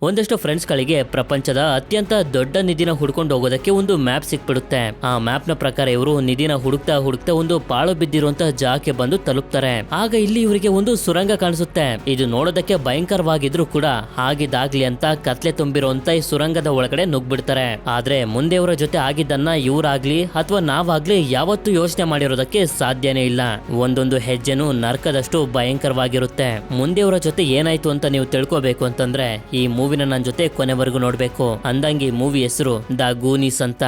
ಒಂದಷ್ಟು ಫ್ರೆಂಡ್ಸ್ ಗಳಿಗೆ ಪ್ರಪಂಚದ ಅತ್ಯಂತ ದೊಡ್ಡ ನಿಧಿನ ಹುಡ್ಕೊಂಡು ಹೋಗೋದಕ್ಕೆ ಒಂದು ಮ್ಯಾಪ್ ಸಿಕ್ಬಿಡುತ್ತೆ. ಆ ಮ್ಯಾಪ್ ನ ಪ್ರಕಾರ ಇವರು ನಿಧಿನ ಹುಡುಕ್ತಾ ಒಂದು ಪಾಳು ಬಿದ್ದಿರುವಂತಹ ಜಾಗಕ್ಕೆ ಬಂದು ತಲುಪ್ತಾರೆ. ಆಗ ಇಲ್ಲಿ ಇವರಿಗೆ ಒಂದು ಸುರಂಗ ಕಾಣಿಸುತ್ತೆ. ಇದು ನೋಡೋದಕ್ಕೆ ಭಯಂಕರವಾಗಿದ್ರು ಕೂಡ ಆಗಿದ್ದಾಗ್ಲಿ ಅಂತ ಕತ್ಲೆ ತುಂಬಿರುವಂತ ಈ ಸುರಂಗದ ಒಳಗಡೆ ನುಗ್ಬಿಡ್ತಾರೆ. ಆದ್ರೆ ಮುಂದೆ ಇವರ ಜೊತೆ ಆಗಿದ್ದನ್ನ ಇವರಾಗ್ಲಿ ಅಥವಾ ನಾವಾಗ್ಲಿ ಯಾವತ್ತೂ ಯೋಚನೆ ಮಾಡಿರೋದಕ್ಕೆ ಸಾಧ್ಯನೇ ಇಲ್ಲ. ಒಂದೊಂದು ಹೆಜ್ಜೆನೂ ನರ್ಕದಷ್ಟು ಭಯಂಕರವಾಗಿರುತ್ತೆ. ಮುಂದೆ ಇವರ ಜೊತೆ ಏನಾಯ್ತು ಅಂತ ನೀವು ತಿಳ್ಕೋಬೇಕು ಅಂತಂದ್ರೆ ಈ ಮೂವಿನ ನನ್ನ ಜೊತೆ ಕೊನೆವರೆಗೂ ನೋಡ್ಬೇಕು. ಅಂದಂಗೆ ಈ ಮೂವಿ ಹೆಸರು ದ ಗೂನೀಸ್ ಅಂತ.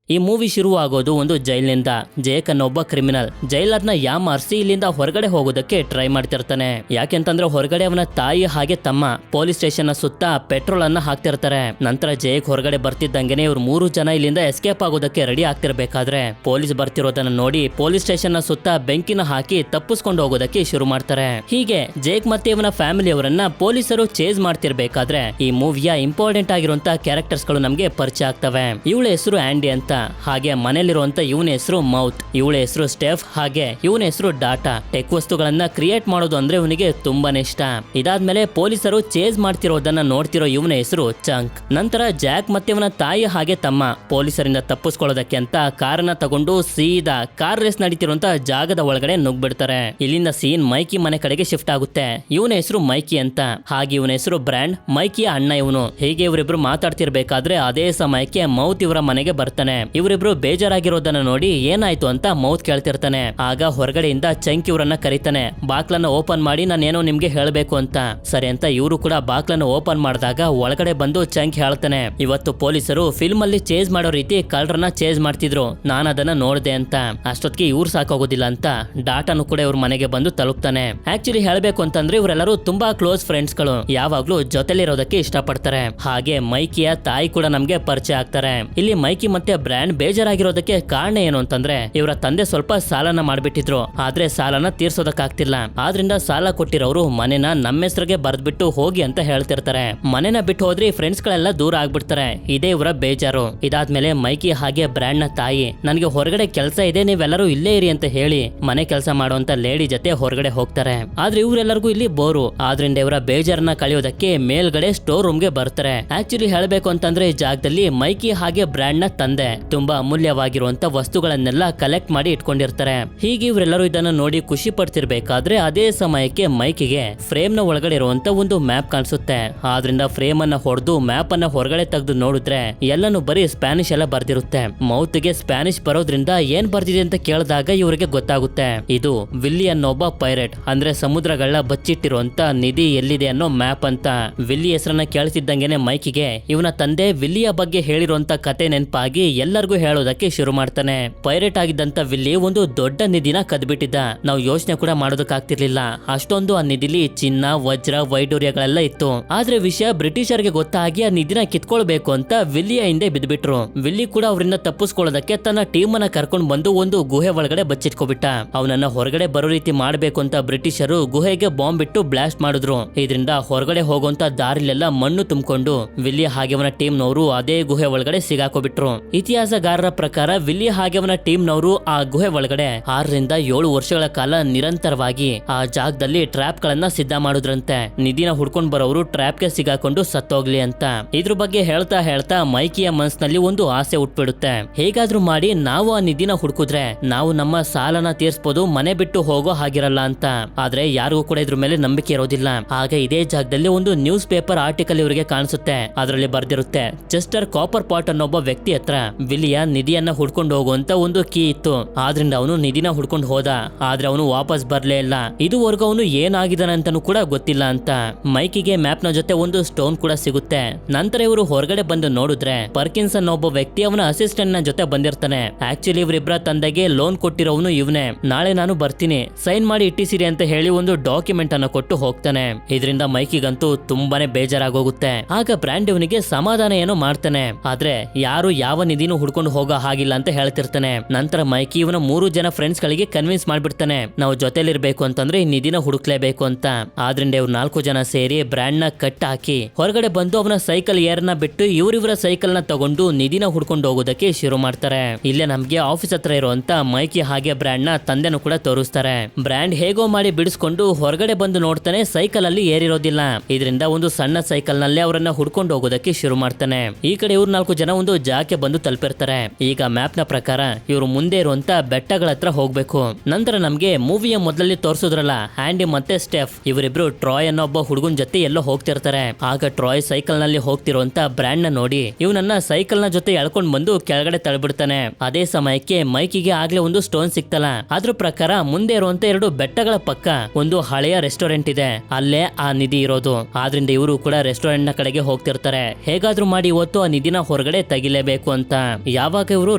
ಈ ಮೂವಿ ಶುರುವಾಗೋದು ಒಂದು ಜೈಲಿನಿಂದ. ಜೇಕ್ ಅನ್ನೋ ಒಬ್ಬ ಕ್ರಿಮಿನಲ್ ಜೈಲರ್ನ ಯಾಮಾರಿಸಿ ಇಲ್ಲಿಂದ ಹೊರಗಡೆ ಹೋಗೋದಕ್ಕೆ ಟ್ರೈ ಮಾಡ್ತಿರ್ತಾನೆ. ಯಾಕೆಂತಂದ್ರೆ ಹೊರಗಡೆ ಅವನ ತಾಯಿ ಹಾಗೆ ತಮ್ಮ ಪೊಲೀಸ್ ಸ್ಟೇಷನ್ ಸುತ್ತ ಪೆಟ್ರೋಲ್ ಅನ್ನ ಹಾಕ್ತಿರ್ತಾರೆ. ನಂತರ ಜೇಕ್ ಹೊರಗಡೆ ಬರ್ತಿದ್ದಂಗೆನೆ ಇವ್ರು 3 ಜನ ಇಲ್ಲಿಂದ ಎಸ್ಕೇಪ್ ಆಗೋದಕ್ಕೆ ರೆಡಿ ಆಗ್ತಿರ್ಬೇಕಾದ್ರೆ ಪೊಲೀಸ್ ಬರ್ತಿರೋದನ್ನ ನೋಡಿ ಪೊಲೀಸ್ ಸ್ಟೇಷನ್ ಸುತ್ತ ಬೆಂಕಿನ ಹಾಕಿ ತಪ್ಪಿಸ್ಕೊಂಡು ಹೋಗೋದಕ್ಕೆ ಶುರು ಮಾಡ್ತಾರೆ. ಹೀಗೆ ಜೇಕ್ ಮತ್ತೆ ಇವನ ಫ್ಯಾಮಿಲಿ ಅವರನ್ನ ಪೊಲೀಸರು ಚೇಸ್ ಮಾಡ್ತಿರ್ಬೇಕಾದ್ರೆ ಈ ಮೂವಿಯ ಇಂಪಾರ್ಟೆಂಟ್ ಆಗಿರುವಂತಹ ಕ್ಯಾರೆಕ್ಟರ್ಸ್ ಗಳು ನಮ್ಗೆ ಪರಿಚಯ ಆಗ್ತವೆ. ಇವಳ ಹೆಸರು ಆಂಡಿ ಅಂತ, ಹಾಗೆ ಮನೇಲಿರುವಂತ ಇವನ ಹೆಸರು ಮೌತ್, ಇವಳ ಹೆಸರು ಸ್ಟೆಫ್, ಹಾಗೆ ಇವನ ಹೆಸರು ಡಾಟಾ. ಟೆಕ್ ವಸ್ತುಗಳನ್ನ ಕ್ರಿಯೇಟ್ ಮಾಡೋದು ಅಂದ್ರೆ ಇವನಿಗೆ ತುಂಬಾನೇ ಇಷ್ಟ. ಇದಾದ್ಮೇಲೆ ಪೊಲೀಸರು ಚೇಸ್ ಮಾಡ್ತಿರೋದನ್ನ ನೋಡ್ತಿರೋ ಇವನ ಹೆಸರು ಚಂಕ್. ನಂತರ ಜಾಕ್ ಮತ್ತೆ ಇವನ ತಾಯಿ ಹಾಗೆ ತಮ್ಮ ಪೊಲೀಸರಿಂದ ತಪ್ಪಿಸ್ಕೊಳ್ಳೋದಕ್ಕೆ ಅಂತ ಕಾರನ್ನ ತಗೊಂಡು ಸೀದಾ ಕಾರ್ ರೇಸ್ ನಡೀತಿರುವಂತ ಜಾಗದ ಒಳಗಡೆ ನುಗ್ಬಿಡ್ತಾರೆ. ಇಲ್ಲಿಂದ ಸೀನ್ ಮೈಕಿ ಮನೆ ಕಡೆಗೆ ಶಿಫ್ಟ್ ಆಗುತ್ತೆ. ಇವನ ಹೆಸರು ಮೈಕಿ ಅಂತ, ಹಾಗೆ ಇವನ ಹೆಸರು ಬ್ರ್ಯಾಂಡ್, ಮೈಕಿಯ ಅಣ್ಣ ಇವನು. ಹೀಗೆ ಇವರಿಬ್ರು ಮಾತಾಡ್ತಿರ್ಬೇಕಾದ್ರೆ ಅದೇ ಸಮಯಕ್ಕೆ ಮೌತ್ ಇವರ ಮನೆಗೆ ಬರ್ತಾನೆ. ಇವರಿಬ್ರು ಬೇಜಾರಾಗಿರೋದನ್ನ ನೋಡಿ ಏನಾಯ್ತು ಅಂತ ಮೌತ್ ಕೇಳ್ತಿರ್ತಾನೆ. ಆಗ ಹೊರಗಡೆಯಿಂದ ಚಂಕ್ ಇವರನ್ನ ಕರೀತಾನೆ. ಬಾಕ್ಲನ್ನ ಓಪನ್ ಮಾಡಿ ನಾನೇನೋ ನಿಮ್ಗೆ ಹೇಳ್ಬೇಕು ಅಂತ. ಸರಿ ಅಂತ ಇವರು ಕೂಡ ಬಾಕ್ಲನ್ನ ಓಪನ್ ಮಾಡಿದಾಗ ಒಳಗಡೆ ಬಂದು ಚಂಕ್ ಹೇಳ್ತಾನೆ, ಇವತ್ತು ಪೊಲೀಸರು ಫಿಲ್ಮ್ ಅಲ್ಲಿ ಚೇಸ್ ಮಾಡೋ ರೀತಿ ಕಳ್ಳರನ್ನ ಚೇಸ್ ಮಾಡ್ತಿದ್ರು, ನಾನು ಅದನ್ನ ನೋಡ್ದೆ ಅಂತ. ಅಷ್ಟೊತ್ತಿಗೆ ಇವ್ರು ಸಾಕಾಗೋದಿಲ್ಲ ಅಂತ ಡಾಟಾನು ಕೂಡ ಇವ್ರ ಮನೆಗೆ ಬಂದು ತಲುಪ್ತಾನೆ. ಆಕ್ಚುಲಿ ಹೇಳ್ಬೇಕು ಅಂತಂದ್ರೆ ಇವರೆಲ್ಲರೂ ತುಂಬಾ ಕ್ಲೋಸ್ ಫ್ರೆಂಡ್ಸ್ ಗಳು, ಯಾವಾಗ್ಲೂ ಜೊತೆಲಿರೋದಕ್ಕೆ ಇಷ್ಟಪಡ್ತಾರೆ. ಹಾಗೆ ಮೈಕಿಯ ತಾಯಿ ಕೂಡ ನಮ್ಗೆ ಪರಿಚಯ ಆಗ್ತಾರೆ. ಇಲ್ಲಿ ಮೈಕಿ ಮತ್ತೆ ಬ್ರ್ಯಾಂಡ್ ಬೇಜಾರಾಗಿರೋದಕ್ಕೆ ಕಾರಣ ಏನು ಅಂತಂದ್ರೆ ಇವರ ತಂದೆ ಸ್ವಲ್ಪ ಸಾಲನ ಮಾಡ್ಬಿಟ್ಟಿದ್ರು, ಆದ್ರೆ ಸಾಲನ ತೀರ್ಸೋದಕ್ಕಾಗ್ತಿಲ್ಲ. ಆದ್ರಿಂದ ಸಾಲ ಕೊಟ್ಟಿರೋರು ಮನೆನ ನಮ್ಮ ಹೆಸರಿಗೆ ಬರ್ದ್ಬಿಟ್ಟು ಹೋಗಿ ಅಂತ ಹೇಳ್ತಿರ್ತಾರೆ. ಮನೆನ ಬಿಟ್ಟು ಹೋದ್ರೆ ಫ್ರೆಂಡ್ಸ್ ಗಳೆಲ್ಲ ದೂರ ಆಗ್ಬಿಡ್ತಾರೆ. ಇದೇ ಇವರ ಬೇಜಾರು. ಇದಾದ್ಮೇಲೆ ಮೈಕಿ ಹಾಗೆ ಬ್ರ್ಯಾಂಡ್ ನ ತಾಯಿ ನನಗೆ ಹೊರಗಡೆ ಕೆಲಸ ಇದೆ, ನೀವೆಲ್ಲರೂ ಇಲ್ಲೇ ಇರಿ ಅಂತ ಹೇಳಿ ಮನೆ ಕೆಲಸ ಮಾಡುವಂತ ಲೇಡಿ ಜೊತೆ ಹೊರಗಡೆ ಹೋಗ್ತಾರೆ. ಆದ್ರೆ ಇವರೆಲ್ಲರಿಗೂ ಇಲ್ಲಿ ಬೋರು. ಆದ್ರಿಂದ ಇವರ ಬೇಜಾರನ್ನ ಕಳೆಯೋದಕ್ಕೆ ಮೇಲ್ಗಡೆ ಸ್ಟೋರ್ ರೂಮ್ ಗೆ ಬರ್ತಾರೆ. ಆಕ್ಚುಲಿ ಹೇಳ್ಬೇಕು ಅಂತಂದ್ರೆ ಈ ಜಾಗದಲ್ಲಿ ಮೈಕಿ ಹಾಗೆ ಬ್ರ್ಯಾಂಡ್ ನ ತಂದೆ ತುಂಬಾ ಅಮೂಲ್ಯವಾಗಿರುವಂತ ವಸ್ತುಗಳನ್ನೆಲ್ಲ ಕಲೆಕ್ಟ್ ಮಾಡಿ ಇಟ್ಕೊಂಡಿರ್ತಾರೆ. ಹೀಗೆ ಇವರೆಲ್ಲರೂ ಇದನ್ನ ನೋಡಿ ಖುಷಿ ಪಡ್ತಿರ್ಬೇಕಾದ್ರೆ ಅದೇ ಸಮಯಕ್ಕೆ ಮೈಕಿಗೆ ಫ್ರೇಮ್ ನ ಒಳಗಡೆ ಇರುವಂತ ಒಂದು ಮ್ಯಾಪ್ ಕಾಣಿಸುತ್ತೆ. ಆದ್ರಿಂದ ಫ್ರೇಮ್ ಅನ್ನ ಹೊಡೆದು ಮ್ಯಾಪ್ ಅನ್ನ ಹೊರಗಡೆ ತೆಗೆದು ನೋಡಿದ್ರೆ ಎಲ್ಲಾನು ಬರೀ ಸ್ಪ್ಯಾನಿಷ್ ಎಲ್ಲ ಬರ್ದಿರುತ್ತೆ. ಮೌತ್ಗೆ ಸ್ಪ್ಯಾನಿಷ್ ಬರೋದ್ರಿಂದ ಏನ್ ಬರ್ದಿದೆ ಅಂತ ಕೇಳಿದಾಗ ಇವರಿಗೆ ಗೊತ್ತಾಗುತ್ತೆ ಇದು ವಿಲ್ಲಿ ಅನ್ನೋ ಒಬ್ಬ ಪೈರೇಟ್, ಅಂದ್ರೆ ಸಮುದ್ರಗಳ ಬಚ್ಚಿಟ್ಟಿರುವಂತ ನಿಧಿ ಎಲ್ಲಿದೆ ಅನ್ನೋ ಮ್ಯಾಪ್ ಅಂತ. ವಿಲ್ಲಿ ಹೆಸರನ್ನ ಕೇಳ್ತಿದ್ದಂಗೆನೆ ಮೈಕಿಗೆ ಇವನ ತಂದೆ ವಿಲ್ಲಿಯ ಬಗ್ಗೆ ಹೇಳಿರುವಂತ ಕತೆ ನೆನಪಾಗಿ ಎಲ್ಲರಿಗೂ ಹೇಳೋದಕ್ಕೆ ಶುರು ಮಾಡ್ತಾನೆ. ಪೈರೇಟ್ ಆಗಿದ್ದಂತ ವಿಲ್ಲಿ ಒಂದು ದೊಡ್ಡ ನಿಧಿನ ಕದ್ಬಿಟ್ಟಿದ್ದ. ನಾವು ಯೋಚನೆ ಕೂಡ ಮಾಡೋದಕ್ಕಾಗ್ತಿರ್ಲಿಲ್ಲ, ಅಷ್ಟೊಂದು ಆ ನಿಧಿಲಿ ಚಿನ್ನ, ವಜ್ರ, ವೈಡೂರ್ಯಗಳೆಲ್ಲ ಇತ್ತು. ಆದ್ರೆ ವಿಷಯ ಬ್ರಿಟಿಷರ್ಗೆ ಗೊತ್ತಾಗಿ ಆ ನಿಧಿನ ಕಿತ್ಕೊಳ್ಬೇಕು ಅಂತ ವಿಲ್ಲಿಯ ಹಿಂದೆ ಬಿದ್ಬಿಟ್ರು. ವಿಲ್ಲಿ ಕೂಡ ಅವರಿಂದ ತಪ್ಪಿಸ್ಕೊಳ್ಳೋದಕ್ಕೆ ತನ್ನ ಟೀಮ್ ಅನ್ನ ಕರ್ಕೊಂಡು ಬಂದು ಒಂದು ಗುಹೆ ಒಳಗಡೆ ಬಚ್ಚಿಟ್ಕೊಬಿಟ್ಟ. ಅವನನ್ನ ಹೊರಗಡೆ ಬರೋ ರೀತಿ ಮಾಡ್ಬೇಕು ಅಂತ ಬ್ರಿಟಿಷರು ಗುಹೆಗೆ ಬಾಂಬ್ ಬಿಟ್ಟು ಬ್ಲಾಸ್ಟ್ ಮಾಡಿದ್ರು. ಇದರಿಂದ ಹೊರಗಡೆ ಹೋಗುವಂತ ದಾರಿಲೆಲ್ಲ ಮಣ್ಣು ತುಂಬಿಕೊಂಡು ವಿಲ್ಲಿ ಹಾಗೆ ಅವನ ಟೀಮ್ ನವರು ಅದೇ ಗುಹೆ ಒಳಗಡೆ ಸಿಗಾಕೋಬಿಟ್ರು. ಇತಿಹಾಸಗಾರರ ಪ್ರಕಾರ ವಿಲ್ಲಿ ಹಾಗೆ ಅವನ ಟೀಮ್ ನವರು ಆ ಗುಹೆ ಒಳಗಡೆ 6 ರಿಂದ 7 ವರ್ಷಗಳ ಕಾಲ ನಿರಂತರವಾಗಿ ಆ ಜಾಗದಲ್ಲಿ ಟ್ರ್ಯಾಪ್ ಗಳನ್ನ ಸಿದ್ಧ ಮಾಡುದ್ರಂತೆ. ನಿಧಿನ ಹುಡ್ಕೊಂಡ್ ಬರೋರು ಟ್ರ್ಯಾಪ್ ಗೆ ಸಿಗಾಕೊಂಡು ಸತ್ತೋಗ್ಲಿ ಅಂತ. ಇದ್ರ ಬಗ್ಗೆ ಹೇಳ್ತಾ ಹೇಳ್ತಾ ಮೈಕಿಯ ಮನಸ್ಸಿನಲ್ಲಿ ಒಂದು ಆಸೆ ಹುಟ್ಬಿಡುತ್ತೆ. ಹೇಗಾದ್ರೂ ಮಾಡಿ ನಾವು ಆ ನಿಧಿನ ಹುಡುಕಿದ್ರೆ ನಾವು ನಮ್ಮ ಸಾಲನ ತೀರ್ಸ್ಬೋದು, ಮನೆ ಬಿಟ್ಟು ಹೋಗೋ ಹಾಗಿರಲ್ಲ ಅಂತ. ಆದ್ರೆ ಯಾರಿಗೂ ಕೂಡ ಇದ್ರ ಮೇಲೆ ನಂಬಿಕೆ ಇರೋದಿಲ್ಲ. ಆಗ ಇದೇ ಜಾಗದಲ್ಲಿ ಒಂದು ನ್ಯೂಸ್ ಪೇಪರ್ ಆರ್ಟಿಕಲ್ ಇವರಿಗೆ ಕಾಣಿಸುತ್ತೆ. ಅದರಲ್ಲಿ ಬರ್ದಿರುತ್ತೆ, ಚೆಸ್ಟರ್ ಕಾಪರ್ ಪಾಟ್ ಅನ್ನೊಬ್ಬ ವ್ಯಕ್ತಿ ಹತ್ರ ವಿಲಿಯ ನಿಧಿಯನ್ನ ಹುಡ್ಕೊಂಡು ಹೋಗುವಂತ ಒಂದು ಕೀ ಇತ್ತು. ಆದ್ರಿಂದ ಅವನು ನಿಧಿನ ಹುಡ್ಕೊಂಡು ಹೋದ. ಆದ್ರೆ ಅವನು ವಾಪಸ್ ಬರ್ಲೇ ಇಲ್ಲ. ಇದುವರೆಗೂ ಅವನು ಏನಾಗಿದ್ದಾನೆ ಅಂತಾನು ಕೂಡ ಗೊತ್ತಿಲ್ಲ ಅಂತ. ಮೈಕಿಗೆ ಮ್ಯಾಪ್ ನ ಜೊತೆ ಒಂದು ಸ್ಟೋನ್ ಕೂಡ ಸಿಗುತ್ತೆ. ನಂತರ ಇವರು ಹೊರಗಡೆ ಬಂದು ನೋಡಿದ್ರೆ ಪರ್ಕಿನ್ಸನ್ ಒಬ್ಬ ವ್ಯಕ್ತಿ ಅವನ ಅಸಿಸ್ಟೆಂಟ್ ನ ಜೊತೆ ಬಂದಿರ್ತಾನೆ. ಆಕ್ಚುಲಿ ಇವರಿಬ್ಬರ ತಂದೆಗೆ ಲೋನ್ ಕೊಟ್ಟಿರೋವನು ಇವನೇ. ನಾಳೆ ನಾನು ಬರ್ತೀನಿ, ಸೈನ್ ಮಾಡಿ ಇಟ್ಟಿಸಿರಿ ಅಂತ ಹೇಳಿ ಒಂದು ಡಾಕ್ಯುಮೆಂಟ್ ಅನ್ನ ಕೊಟ್ಟು ಹೋಗ್ತಾನೆ. ಇದರಿಂದ ಮೈಕಿಗಂತೂ ತುಂಬಾನೇ ಬೇಜಾರಾಗೋಗುತ್ತೆ. ಆಗ ಬ್ರ್ಯಾಂಡ್ ಇವನಿಗೆ ಸಮಾಧಾನ ಏನೋ ಮಾಡ್ತಾನೆ. ಆದ್ರೆ ಯಾರು ಯಾವ ನಿಧಿನೂ ನಿಧಿಯನ್ನು ಹುಡ್ಕೊಂಡು ಹೋಗೋ ಹಾಗಿಲ್ಲ ಅಂತ ಹೇಳ್ತಿರ್ತಾನೆ. ನಂತರ ಮೈಕಿ ಇವನ 3 ಜನ ಫ್ರೆಂಡ್ಸ್ ಗಳಿಗೆ ಕನ್ವಿನ್ಸ್ ಮಾಡ್ಬಿಡ್ತಾನೆ, ನಾವು ಜೊತೆಲಿರ್ಬೇಕು ಅಂತಂದ್ರೆ ಈ ನಿಧಿನ ಹುಡುಕ್ಲೇಬೇಕು ಅಂತ. ಆದ್ರಿಂದ ಇವ್ರು 4 ಜನ ಸೇರಿ ಬ್ರ್ಯಾಂಡ್ ನ ಕಟ್ ಹಾಕಿ ಹೊರಗಡೆ ಬಂದು ಅವನ ಸೈಕಲ್ ಏರ್ನ ಬಿಟ್ಟು ಇವರಿವರ ಸೈಕಲ್ ನ ತಗೊಂಡು ನಿಧಿನ ಹುಡ್ಕೊಂಡು ಹೋಗೋದಕ್ಕೆ ಶುರು ಮಾಡ್ತಾರೆ. ಇಲ್ಲೇ ನಮ್ಗೆ ಆಫೀಸ್ ಹತ್ರ ಇರುವಂತ ಮೈಕಿ ಹಾಗೆ ಬ್ರ್ಯಾಂಡ್ ನ ತಂದೆನೂ ಕೂಡ ತೋರಿಸ್ತಾರೆ. ಬ್ರ್ಯಾಂಡ್ ಹೇಗೋ ಮಾಡಿ ಬಿಡಿಸ್ಕೊಂಡು ಹೊರಗಡೆ ಬಂದು ನೋಡ್ತಾನೆ, ಸೈಕಲ್ ಅಲ್ಲಿ ಏರಿರೋದಿಲ್ಲ. ಇದರಿಂದ ಒಂದು ಸಣ್ಣ ಸೈಕಲ್ ನಲ್ಲಿ ಅವರನ್ನ ಹುಡ್ಕೊಂಡು ಹೋಗೋದಕ್ಕೆ ಶುರು ಮಾಡ್ತಾನೆ. ಈ ಕಡೆ ಇವ್ರು 4 ಜನ ಒಂದು ಜಾಗಕ್ಕೆ ಬಂದು ತಲುಪಿರ್ತಾರೆ. ಈಗ ಮ್ಯಾಪ್ ನ ಪ್ರಕಾರ ಇವರು ಮುಂದೆ ಇರುವಂತ ಬೆಟ್ಟಗಳ ಹತ್ರ ಹೋಗ್ಬೇಕು. ನಂತರ ನಮ್ಗೆ ಮೂವಿಯ ಮೊದಲಲ್ಲಿ ತೋರಿಸಿದ್ರಲ್ಲ ಆಂಡಿ ಮತ್ತೆ ಸ್ಟೆಫ್, ಇವರಿಬ್ರು ಟ್ರಾಯ್ ಅನ್ನೋ ಒಬ್ಬ ಹುಡುಗನ್ ಜೊತೆ ಎಲ್ಲೋ ಹೋಗ್ತಿರ್ತಾರೆ. ಆಗ ಟ್ರಾಯ್ ಸೈಕಲ್ ನಲ್ಲಿ ಹೋಗ್ತಿರುವಂತ ಬ್ರ್ಯಾಂಡ್ ನ ನೋಡಿ ಇವನನ್ನ ಸೈಕಲ್ ನ ಜೊತೆ ಎಳ್ಕೊಂಡ್ ಬಂದು ಕೆಳಗಡೆ ತಳ್ಬಿಡ್ತಾನೆ. ಅದೇ ಸಮಯಕ್ಕೆ ಮೈಕಿಗೆ ಆಗ್ಲೇ ಒಂದು ಸ್ಟೋನ್ ಸಿಕ್ತಲ್ಲ, ಅದ್ರ ಪ್ರಕಾರ ಮುಂದೆ ಇರುವಂತ 2 ಬೆಟ್ಟಗಳ ಪಕ್ಕ ಒಂದು ಹಳೆಯ ರೆಸ್ಟೋರೆಂಟ್ ಇದೆ, ಅಲ್ಲೇ ಆ ನಿಧಿ ಇರೋದು. ಆದ್ರಿಂದ ಇವರು ಕೂಡ ರೆಸ್ಟೋರೆಂಟ್ ನ ಕಡೆಗೆ ಹೋಗ್ತಿರ್ತಾರೆ. ಹೇಗಾದ್ರೂ ಮಾಡಿ ಇವತ್ತು ಆ ನಿಧಿನ ಹೊರಗಡೆ ತೆಗಿಲೇಬೇಕು ಅಂತ. ಯಾವಾಗ ಇವರು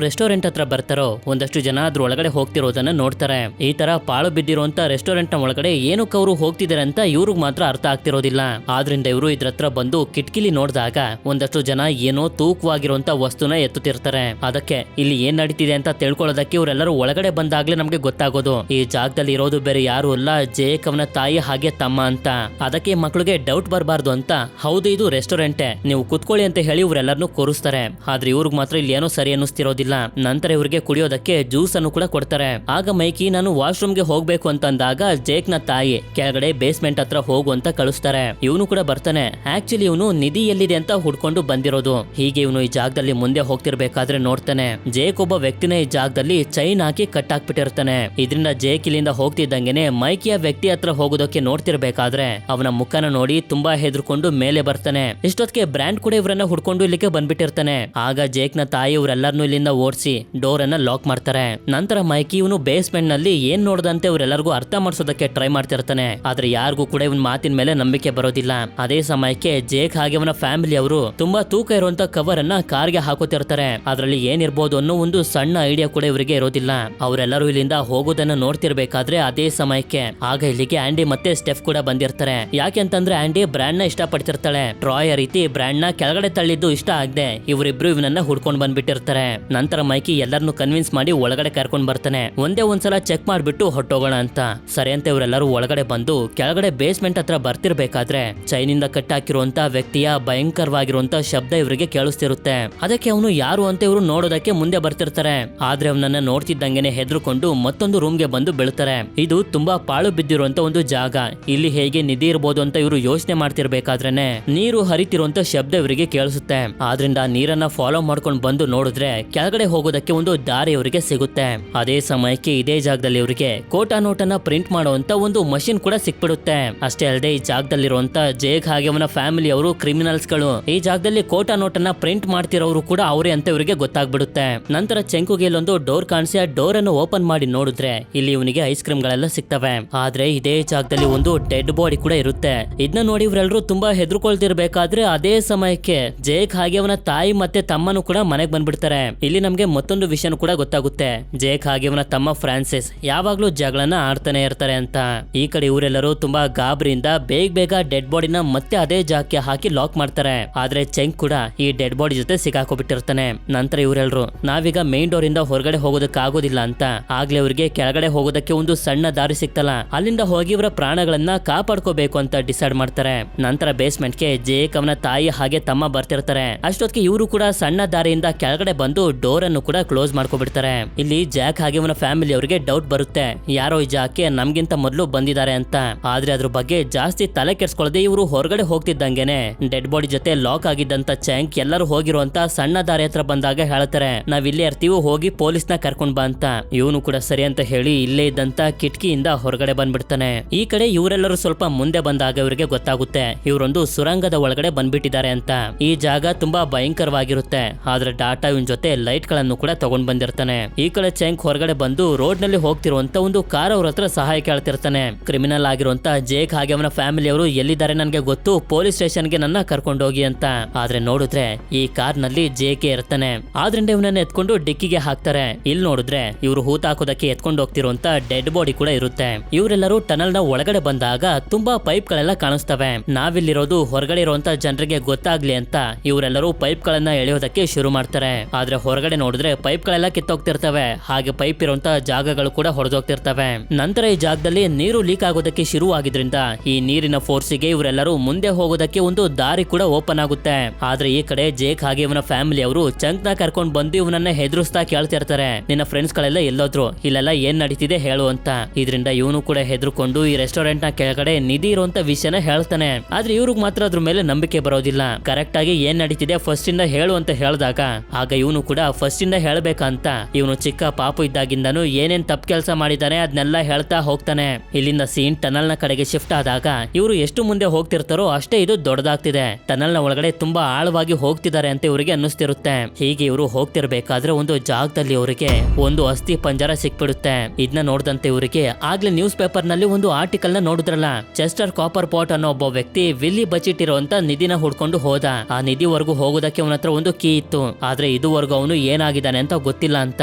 ರೆಸ್ಟೋರೆಂಟ್ ಹತ್ರ ಬರ್ತಾರೋ ಒಂದಷ್ಟು ಜನ ಅದ್ರ ಒಳಗಡೆ ಹೋಗ್ತಿರೋದನ್ನ ನೋಡ್ತಾರೆ. ಈ ತರ ಪಾಳು ಬಿದ್ದಿರುವಂತ ರೆಸ್ಟೋರೆಂಟ್ ನ ಒಳಗಡೆ ಏನಕ್ಕೆ ಅವರು ಹೋಗ್ತಿದ್ದಾರೆ ಅಂತ ಇವ್ರಿಗೆ ಮಾತ್ರ ಅರ್ಥ ಆಗ್ತಿರೋದಿಲ್ಲ. ಆದ್ರಿಂದ ಇವರು ಇದ್ರ ಹತ್ರ ಬಂದು ಕಿಟಕಿಲಿ ನೋಡಿದಾಗ ಒಂದಷ್ಟು ಜನ ಏನೋ ತೂಕವಾಗಿರುವಂತ ವಸ್ತುನ ಎತ್ತುತ್ತಿರ್ತಾರೆ. ಅದಕ್ಕೆ ಇಲ್ಲಿ ಏನ್ ನಡೀತಿದೆ ಅಂತ ತಿಳ್ಕೊಳ್ಳೋದಕ್ಕೆ ಇವರೆಲ್ಲರೂ ಒಳಗಡೆ ಬಂದಾಗ್ಲೇ ನಮ್ಗೆ ಗೊತ್ತಾಗೋದು ಈ ಜಾಗದಲ್ಲಿ ಇರೋದು ಬೇರೆ ಯಾರು ಅಲ್ಲ, ಜೇಕ್ ಅವನ ತಾಯಿ ಹಾಗೆ ತಮ್ಮ ಅಂತ. ಅದಕ್ಕೆ ಮಕ್ಕಳಿಗೆ ಡೌಟ್ ಬರಬಾರ್ದು ಅಂತ, ಹೌದು ಇದು ರೆಸ್ಟೋರೆಂಟೇ, ನೀವು ಕುತ್ಕೊಳ್ಳಿ ಅಂತ ಹೇಳಿ ಇವರೆಲ್ಲರನ್ನು ಕೂರಿಸ್ತಾರೆ. ಆದ್ರೆ ಇವ್ರಿಗೆ ಮಾತ್ರ ಇಲ್ಲಿ ಏನೋ ಸರಿ ಅನ್ನಿಸ್ತಿರೋದಿಲ್ಲ. ನಂತರ ಇವ್ರಿಗೆ ಕುಡಿಯೋದಕ್ಕೆ ಜ್ಯೂಸ್ ಅನ್ನು ಕೂಡ ಕೊಡ್ತಾರೆ. ಆಗ ಮೈಕಿ ನಾನು ವಾಶ್ರೂಮ್ಗೆ ಹೋಗ್ಬೇಕು ಅಂತಂದಾಗ ಜೇಕ್ ನ ತಾಯಿ ಕೆಳಗಡೆ ಬೇಸ್ಮೆಂಟ್ ಹತ್ರ ಹೋಗು ಅಂತ ಕಳಿಸ್ತಾರೆ. ಇವನು ಕೂಡ ಬರ್ತಾನೆ. ಆಕ್ಚುಲಿ ಇವನು ನಿಧಿ ಎಲ್ಲಿದೆ ಅಂತ ಹುಡ್ಕೊಂಡು ಬಂದಿರೋದು. ಹೀಗೆ ಇವನು ಈ ಜಾಗದಲ್ಲಿ ಮುಂದೆ ಹೋಗ್ತಿರ್ಬೇಕಾದ್ರೆ ನೋಡ್ತಾನೆ, ಜೇಕ್ ಒಬ್ಬ ವ್ಯಕ್ತಿನ ಈ ಜಾಗದಲ್ಲಿ ಚೈನ್ ಹಾಕಿ ಕಟ್ ಹಾಕ್ಬಿಟ್ಟಿರ್ತಾನೆ. ಇದರಿಂದ ಜೇಕ್ ಇಲ್ಲಿಂದ ಹೋಗ್ತಿದ್ದಂಗೆನೆ ಮೈಕಿಯ ವ್ಯಕ್ತಿ ಹತ್ರ ಹೋಗೋದಕ್ಕೆ ನೋಡ್ತಿರ್ಬೇಕಾದ್ರೆ ಅವನ ಮುಖನ ನೋಡಿ ತುಂಬಾ ಹೆದರ್ಕೊಂಡು ಮೇಲೆ ಬರ್ತಾನೆ. ಇಷ್ಟೊತ್ತಿಗೆ ಬ್ರ್ಯಾಂಡ್ ಕೂಡ ಇವರನ್ನ ಹುಡ್ಕೊಂಡು ಇಲ್ಲಿಗೆ ಬಂದ್ಬಿಟ್ಟಿರ್ತಾನೆ. ಆಗ ಜೇಕ್ ನ ತಾಯಿ ಇವರೆಲ್ಲರನ್ನು ಇಲ್ಲಿಂದ ಓಡಿಸಿ ಡೋರ್ ಅನ್ನ ಲಾಕ್ ಮಾಡ್ತಾರೆ. ನಂತರ ಮೈಕಿ ಇವನು ಬೇಸ್ಮೆಂಟ್ ನಲ್ಲಿ ಏನ್ ನೋಡ್ದಂತೆ ಇವರೆಲ್ಲರಿಗೂ ಅರ್ಥ ಮಾಡಿಸೋದಕ್ಕೆ ಟ್ರೈ ಮಾಡ್ತಿರ್ತಾನೆ. ಆದ್ರೆ ಯಾರಿಗೂ ಕೂಡ ಇವನ್ ಮಾತಿನ ಮೇಲೆ ನಂಬಿಕೆ ಬರೋದಿಲ್ಲ. ಅದೇ ಸಮಯಕ್ಕೆ ಜೇಕ್ ಹಾಗೆ ಅವನ ಫ್ಯಾಮಿಲಿ ಅವರು ತುಂಬಾ ತೂಕ ಇರುವಂತ ಕವರ್ ಅನ್ನ ಕಾರ್ಗೆ ಹಾಕೋತಿರ್ತಾರೆ. ಅದ್ರಲ್ಲಿ ಏನಿರ್ಬೋದು ಅನ್ನೋ ಒಂದು ಸಣ್ಣ ಐಡಿಯಾ ಕೂಡ ಇವರಿಗೆ ಇರೋದಿಲ್ಲ. ಅವರೆಲ್ಲರೂ ಇಲ್ಲಿಂದ ಹೋಗೋದನ್ನ ನೋಡ್ತಿರ್ಬೇಕಾದ್ರೆ ಅದೇ ಸಮಯಕ್ಕೆ ಆಗ ಇಲ್ಲಿಗೆ ಆಂಡಿ ಮತ್ತೆ ಸ್ಟೆಫ್ ಕೂಡ ಬಂದಿರ್ತಾರೆ. ಯಾಕೆಂತಂದ್ರೆ ಆಂಡಿ ಬ್ರ್ಯಾಂಡ್ ನ ಇಷ್ಟ ಪಡ್ತಿರ್ತಾಳೆ. ಟ್ರಾಯ್ ರೀತಿ ಬ್ರ್ಯಾಂಡ್ ನ ಕೆಳಗಡೆ ತಳ್ಳಿದ್ದು ಇಷ್ಟ ಆಗದೆ ಇವರಿಬ್ರು ಇವನನ್ನ ಹುಡ್ಕೊಂಡ್ ಬಂದ್ಬಿಟ್ಟಿರ್ತಾರೆ. ನಂತರ ಮೈಕಿ ಎಲ್ಲರನ್ನು ಕನ್ವಿನ್ಸ್ ಮಾಡಿ ಒಳಗಡೆ ಕರ್ಕೊಂಡ್ ಬರ್ತಾನೆ. ಒಂದೇ ಒಂದ್ಸಲ ಚೆಕ್ ಮಾಡ್ಬಿಟ್ಟು ಹೊಟ್ಟೋಗೋಣ ಅಂತ. ಸರಿ ಅಂತ ಇವರೆಲ್ಲರೂ ಒಳಗಡೆ ಬಂದು ಕೆಳಗಡೆ ಬೇಸ್ಮೆಂಟ್ ಹತ್ರ ಬರ್ತಿರ್ಬೇಕಾದ್ರೆ ಚೈನಿಂದ ಕಟ್ಟಾಕಿರುವಂತ ವ್ಯಕ್ತಿಯ ಭಯಂಕರವಾಗಿರುವಂತ ಶಬ್ದ ಇವರಿಗೆ ಕೇಳಿಸ್ತಿರುತ್ತೆ. ಅದಕ್ಕೆ ಅವನು ಯಾರು ಅಂತ ಇವರು ನೋಡೋದಕ್ಕೆ ಮುಂದೆ ಬರ್ತಿರ್ತಾರೆ. ಆದ್ರೆ ಅವನನ್ನ ನೋಡ್ತಿದ್ದಂಗೆನೆ ಹೆದರ್ಕೊಂಡು ಮತ್ತೊಂದು ರೂಮ್ಗೆ ಬಂದು ಬೀಳ್ತಾರೆ. ಇದು ತುಂಬಾ ಪಾಳು ಬಿದ್ದಿರುವಂತ ಒಂದು ಜಾಗ. ಇಲ್ಲಿ ಹೇಗೆ ನಿಧಿ ಇರ್ಬೋದು ಅಂತ ಇವರು ಯೋಚನೆ ಮಾಡ್ತಿರ್ಬೇಕಾದ್ರೇನೆ ನೀರು ಹರಿತಿರುವಂತ ಶಬ್ದ ಇವರಿಗೆ ಕೇಳಿಸುತ್ತೆ. ಆದ್ರಿಂದ ನೀರನ್ನ ಫಾಲೋ ಮಾಡ್ಕೊಂಡು ಬಂದು ನೋಡಿದ್ರೆ ಕೆಳಗಡೆ ಹೋಗೋದಕ್ಕೆ ಒಂದು ದಾರಿ ಇವರಿಗೆ ಸಿಗುತ್ತೆ. ಅದೇ ಸಮಯಕ್ಕೆ ಇದೇ ಜಾಗದಲ್ಲಿ ಇವರಿಗೆ ಕೋಟಾ ನೋಟನ್ನ ಪ್ರಿಂಟ್ ಮಾಡುವಂತ ಒಂದು ಮಷಿನ್ ಕೂಡ ಸಿಕ್ಬಿಡುತ್ತೆ. ಅಷ್ಟೇ ಅಲ್ಲದೆ ಈ ಜಾಗದಲ್ಲಿರುವಂತ ಜೇಕ್ ಹಾಗೆ ಅವನ ಫ್ಯಾಮಿಲಿ ಅವರು ಕ್ರಿಮಿನಲ್ಸ್ ಗಳು. ಈ ಜಾಗದಲ್ಲಿ ಕೋಟಾ ನೋಟನ್ನ ಪ್ರಿಂಟ್ ಮಾಡ್ತಿರೋರು ಕೂಡ ಅವರೇ ಅಂತ ಇವರಿಗೆ ಗೊತ್ತಾಗ್ಬಿಡುತ್ತೆ. ನಂತರ ಚೆಂಕುಗೆ ಇಲ್ಲೊಂದು ಡೋರ್ ಕಾಣಿಸಿ ಆ ಡೋರ್ ಅನ್ನು ಓಪನ್ ಮಾಡಿ ನೋಡಿದ್ರೆ ಇಲ್ಲಿ ಇವನಿಗೆ ಐಸ್ ಕ್ರೀಮ್ ಗಳೆಲ್ಲ ಸಿಗ್ತವೆ. ಆದ್ರೆ ಇದೇ ಜಾಗದಲ್ಲಿ ಒಂದು ಡೆಡ್ ಬಾಡಿ ಕೂಡ ಇರುತ್ತೆ. ಇದನ್ನ ನೋಡಿ ಇವರೆಲ್ಲರೂ ತುಂಬಾ ಹೆದರ್ಕೊಳ್ತಿರ್ಬೇಕಾದ್ರೆ ಅದೇ ಸಮಯಕ್ಕೆ ಜೇಕ್ ಹಾಗೆ ಅವನ ತಾಯಿ ಮತ್ತೆ ತಮ್ಮನು ಕೂಡ ಮನೆಗೆ ಬಂದ್ಬಿಡ್ತಾರೆ. ಇಲ್ಲಿ ನಮ್ಗೆ ಮತ್ತೊಂದು ವಿಷಯ ಕೂಡ ಗೊತ್ತಾಗುತ್ತೆ. ಜೇಕ್ ಹಾಗೆ ಅವನ ತಮ್ಮ ಫ್ರಾನ್ಸಿಸ್ ಯಾವಾಗ್ಲೂ ಜಗಳನ್ನ ಆಡ್ತಾನೆ ಇರ್ತಾರೆ ಅಂತ. ಈ ಕಡೆ ಇವರೆಲ್ಲರೂ ತುಂಬಾ ಗಾಬರಿಯಿಂದ ಬೇಗ ಡೆಡ್ ಬಾಡಿನ ಮತ್ತೆ ಅದೇ ಜಾಗಕ್ಕೆ ಹಾಕಿ ಲಾಕ್ ಮಾಡ್ತಾರೆ. ಆದ್ರೆ ಚೆಂಕ್ ಕೂಡ ಈ ಡೆಡ್ ಬಾಡಿ ಜೊತೆ ಸಿಕ್ಕಾಕೊಬಿಟ್ಟಿರ್ತಾನೆ. ನಂತರ ಇವರೆಲ್ಲರೂ ನಾವೀಗ ಮೇನ್ ಡೋರ್ ಇಂದ ಹೊರಗಡೆ ಹೋಗೋದಕ್ಕೆ ಆಗೋದಿಲ್ಲ ಅಂತ ಆಗ್ಲೇ ಅವ್ರಿಗೆ ಕೆಳಗಡೆ ಹೋಗೋದಕ್ಕೆ ಒಂದು ಸಣ್ಣ ದಾರಿ ಸಿಕ್ತಲ್ಲ, ಅಲ್ಲಿಂದ ಹೋಗಿ ಇವರ ಪ್ರಾಣಗಳನ್ನ ಕಾಪಾಡ್ಕೋಬೇಕು ಅಂತ ಡಿಸೈಡ್ ಮಾಡ್ತಾರೆ. ನಂತರ ಬೇಸ್ಮೆಂಟ್ಗೆ ಜೇಕ್ ಅವನ ತಾಯಿ ಹಾಗೆ ತಮ್ಮ ಬರ್ತಿರ್ತಾರೆ. ಅಷ್ಟೊತ್ತಿಗೆ ಇವರು ಕೂಡ ಸಣ್ಣ ದಾರಿಯಿಂದ ಕೆಳಗಡೆ ಬಂದು ಡೋರ್ ಅನ್ನು ಕೂಡ ಕ್ಲೋಸ್ ಮಾಡ್ಕೊಬಿಡ್ತಾರೆ. ಇಲ್ಲಿ ಜಾಕ್ ಹಾಗೆ ಅವನ ಫ್ಯಾಮಿಲಿ ಅವರಿಗೆ ಡೌಟ್ ಬರುತ್ತೆ, ಯಾರೋ ಈ ಜಾಗಕ್ಕೆ ನಮ್ಗಿಂತ ಮೊದಲು ಬಂದಿದ್ದಾರೆ ಅಂತ. ಆದ್ರೆ ಅದ್ರ ಬಗ್ಗೆ ಜಾಸ್ತಿ ತಲೆ ಕೆಡ್ಸ್ಕೊಳ್ಳದೆ ಇವರು ಹೊರಗಡೆ ಹೋಗ್ತಿದ್ದಂಗೆನೆ ಡೆಡ್ ಬಾಡಿ ಜೊತೆ ಲಾಕ್ ಆಗಿದ್ದಂತ ಚೆಂಕ್ ಎಲ್ಲರೂ ಹೋಗಿರುವಂತ ಸಣ್ಣ ದಾರಿ ಹತ್ರ ಬಂದಾಗ ಹೇಳ್ತಾರೆ, ನಾವ್ ಇಲ್ಲೇ ಇರ್ತೀವಿ, ಹೋಗಿ ಪೊಲೀಸ್ನ ಕರ್ಕೊಂಡ್ ಬಾ ಅಂತ. ಇವನು ಕೂಡ ಸರಿ ಅಂತ ಹೇಳಿ ಇಲ್ಲೇ ಇದ್ದಂತ ಕಿಟಕಿಯಿಂದ ಹೊರಗಡೆ ಬಂದ್ಬಿಡ್ತಾನೆ. ಈ ಕಡೆ ಇವರೆಲ್ಲರೂ ಸ್ವಲ್ಪ ಮುಂದೆ ಬಂದಾಗ ಇವರಿಗೆ ಗೊತ್ತಾಗುತ್ತೆ ಇವರೊಂದು ಸುರಂಗದ ಒಳಗಡೆ ಬಂದ್ಬಿಟ್ಟಿದ್ದಾರೆ ಅಂತ. ಈ ಜಾಗ ತುಂಬಾ ಭಯಂಕರವಾಗಿರುತ್ತೆ. ಆದ್ರೆ ಡಾಟಾ ಇವನ್ ಜೊತೆ ಲೈಟ್ ಗಳನ್ನು ಕೂಡ ತಗೊಂಡ್ ಬಂದಿರ್ತಾನೆ. ಈ ಕಡೆ ಚೆಂಕ್ ಹೊರಗಡೆ ಬಂದು ರೋಡ್ ನಲ್ಲಿ ಹೋಗ್ತಿರುವಂತ ಒಂದು ಕಾರ್ ಅವ್ರ ಹತ್ರ ಸಹಾಯ ಕೇಳ್ತಿರ್ತಾನೆ. ಕ್ರಿಮಿನಲ್ ಆಗಿರುವಂತ ಜೇಕ್ ಹಾಗೆ ಅವನ ಫ್ಯಾಮಿಲಿ ಅವರು ಎಲ್ಲಿದ್ದಾರೆ ನನ್ಗೆ ಗೊತ್ತು, ಪೊಲೀಸ್ ಸ್ಟೇಷನ್ಗೆ ನನ್ನ ಕರ್ಕೊಂಡೋಗಿ ಅಂತ. ಆದ್ರೆ ನೋಡಿದ್ರೆ ಈ ಕಾರ್ ನಲ್ಲಿ ಜೇಕೆ ಇರ್ತಾನೆ. ಆದ್ರಿಂದ ಇವನನ್ನ ಎತ್ಕೊಂಡು ಡಿಕ್ಕಿಗೆ ಹಾಕ್ತಾರೆ. ಇಲ್ಲಿ ನೋಡಿದ್ರೆ ಇವರು ಹೂತ್ ಹಾಕೋದಕ್ಕೆ ಎತ್ಕೊಂಡು ಹೋಗ್ತಿರುವಂತ ಡೆಡ್ ಬಾಡಿ ಕೂಡ ಇರುತ್ತೆ. ಇವರೆಲ್ಲರೂ ಟನಲ್ ನ ಒಳಗಡೆ ಬಂದಾಗ ತುಂಬಾ ಪೈಪ್ ಗಳೆಲ್ಲ ಕಾಣಿಸ್ತವೆ. ನಾವಿಲ್ಲಿರೋದು ಹೊರಗಡೆ ಇರುವಂತ ಜನರಿಗೆ ಗೊತ್ತಾಗ್ಲಿ ಅಂತ ಇವರೆಲ್ಲರೂ ಪೈಪ್ ಗಳನ್ನ ಎಳೆಯೋದಕ್ಕೆ ಶುರು ಮಾಡ್ತಾರೆ. ಹೋಗ್ತಿರ್ತಾರೆ. ಆದ್ರೆ ಹೊರಗಡೆ ನೋಡಿದ್ರೆ ಪೈಪ್ ಗಳೆಲ್ಲ ಕಿತ್ತೋಗ್ತಿರ್ತವೆ, ಹಾಗೆ ಪೈಪ್ ಇರುವಂತ ಜಾಗಗಳು ಕೂಡ ಹೊಡೆದೋಗ್ತಿರ್ತವೆ. ನಂತರ ಈ ಜಾಗದಲ್ಲಿ ನೀರು ಲೀಕ್ ಆಗೋದಕ್ಕೆ ಶುರು ಆಗಿದ್ರಿಂದ ಈ ನೀರಿನ ಫೋರ್ಸಿಗೆ ಇವರೆಲ್ಲರೂ ಮುಂದೆ ಹೋಗೋದಕ್ಕೆ ಒಂದು ದಾರಿ ಕೂಡ ಓಪನ್ ಆಗುತ್ತೆ. ಆದ್ರೆ ಈ ಕಡೆ ಜೇಕ್ ಹಾಗೆ ಇವನ ಫ್ಯಾಮಿಲಿ ಅವರು ಚಂಕ್ ನ ಕರ್ಕೊಂಡು ಬಂದು ಇವನನ್ನ ಹೆದರಿಸ್ತಾ ಕೇಳ್ತಿರ್ತಾರೆ, ನಿನ್ನ ಫ್ರೆಂಡ್ಸ್ ಗಳೆಲ್ಲ ಎಲ್ಲೋದ್ರು, ಇಲ್ಲೆಲ್ಲ ಏನ್ ನಡೀತಿದೆ ಹೇಳು ಅಂತ. ಇದರಿಂದ ಇವನು ಕೂಡ ಹೆದರ್ಕೊಂಡು ಈ ರೆಸ್ಟೋರೆಂಟ್ ನ ಕೆಳಗಡೆ ನಿಧಿ ಇರುವಂತ ವಿಷಯನ ಹೇಳ್ತಾನೆ. ಆದ್ರೆ ಇವ್ರಿಗೆ ಮಾತ್ರ ಅದ್ರ ಮೇಲೆ ನಂಬಿಕೆ ಬರೋದಿಲ್ಲ. ಕರೆಕ್ಟ್ ಆಗಿ ಏನ್ ನಡೀತಿದೆ ಫಸ್ಟ್ ಇಂದ ಹೇಳು ಅಂತ ಹೇಳಿದಾಗ ಆಗ ಇವನು ಕೂಡ ಫಸ್ಟ್ ಇಂದ ಹೇಳ್ಬೇಕಂತ ಇವನು ಚಿಕ್ಕ ಪಾಪು ಇದ್ದಾಗಿಂದನು ಏನೇನ್ ತಪ್ಪು ಕೆಲಸ ಮಾಡಿದಾನೆ ಅದನ್ನೆಲ್ಲ ಹೇಳ್ತಾ ಹೋಗ್ತಾನೆ. ಇಲ್ಲಿಂದ ಸೀನ್ ಟನಲ್ ನ ಕಡೆಗೆ ಶಿಫ್ಟ್ ಆದಾಗ ಇವರು ಎಷ್ಟು ಮುಂದೆ ಹೋಗ್ತಿರ್ತಾರೋ ಅಷ್ಟೇ ಇದು ದೊಡ್ಡದಾಗ್ತಿದೆ. ಟನಲ್ ನ ಒಳಗಡೆ ತುಂಬಾ ಆಳವಾಗಿ ಹೋಗ್ತಿದ್ದಾರೆ ಅಂತ ಇವರಿಗೆ ಅನ್ನಿಸ್ತಿರುತ್ತೆ. ಹೀಗೆ ಇವರು ಹೋಗ್ತಿರ್ಬೇಕಾದ್ರೆ ಒಂದು ಜಾಗದಲ್ಲಿ ಅವರಿಗೆ ಒಂದು ಅಸ್ಥಿ ಪಂಜರ ಸಿಕ್ಬಿಡುತ್ತೆ. ಇದನ್ನ ನೋಡಿದಂತೆ ಇವರಿಗೆ ಆಗ್ಲೇ ನ್ಯೂಸ್ ಪೇಪರ್ ನಲ್ಲಿ ಒಂದು ಆರ್ಟಿಕಲ್ ನ ನೋಡಿದ್ರಲ್ಲ, ಚೆಸ್ಟರ್ ಕಾಪರ್ ಪಾಟ್ ಅನ್ನೋ ಒಬ್ಬ ವ್ಯಕ್ತಿ ವಿಲ್ಲಿ ಬಚಿಟ್ ಇರುವಂತ ನಿಧಿನ ಹುಡ್ಕೊಂಡು ಹೋದ. ಆ ನಿಧಿವರೆಗೂ ಹೋಗೋದಕ್ಕೆ ಅವನ ಹತ್ರ ಒಂದು ಕೀ ಇತ್ತು, ಆದ್ರೆ ಇದುವರೆಗೂ ಅವನು ಏನಾಗಿದ್ದಾನೆ ಅಂತ ಗೊತ್ತಿಲ್ಲ ಅಂತ.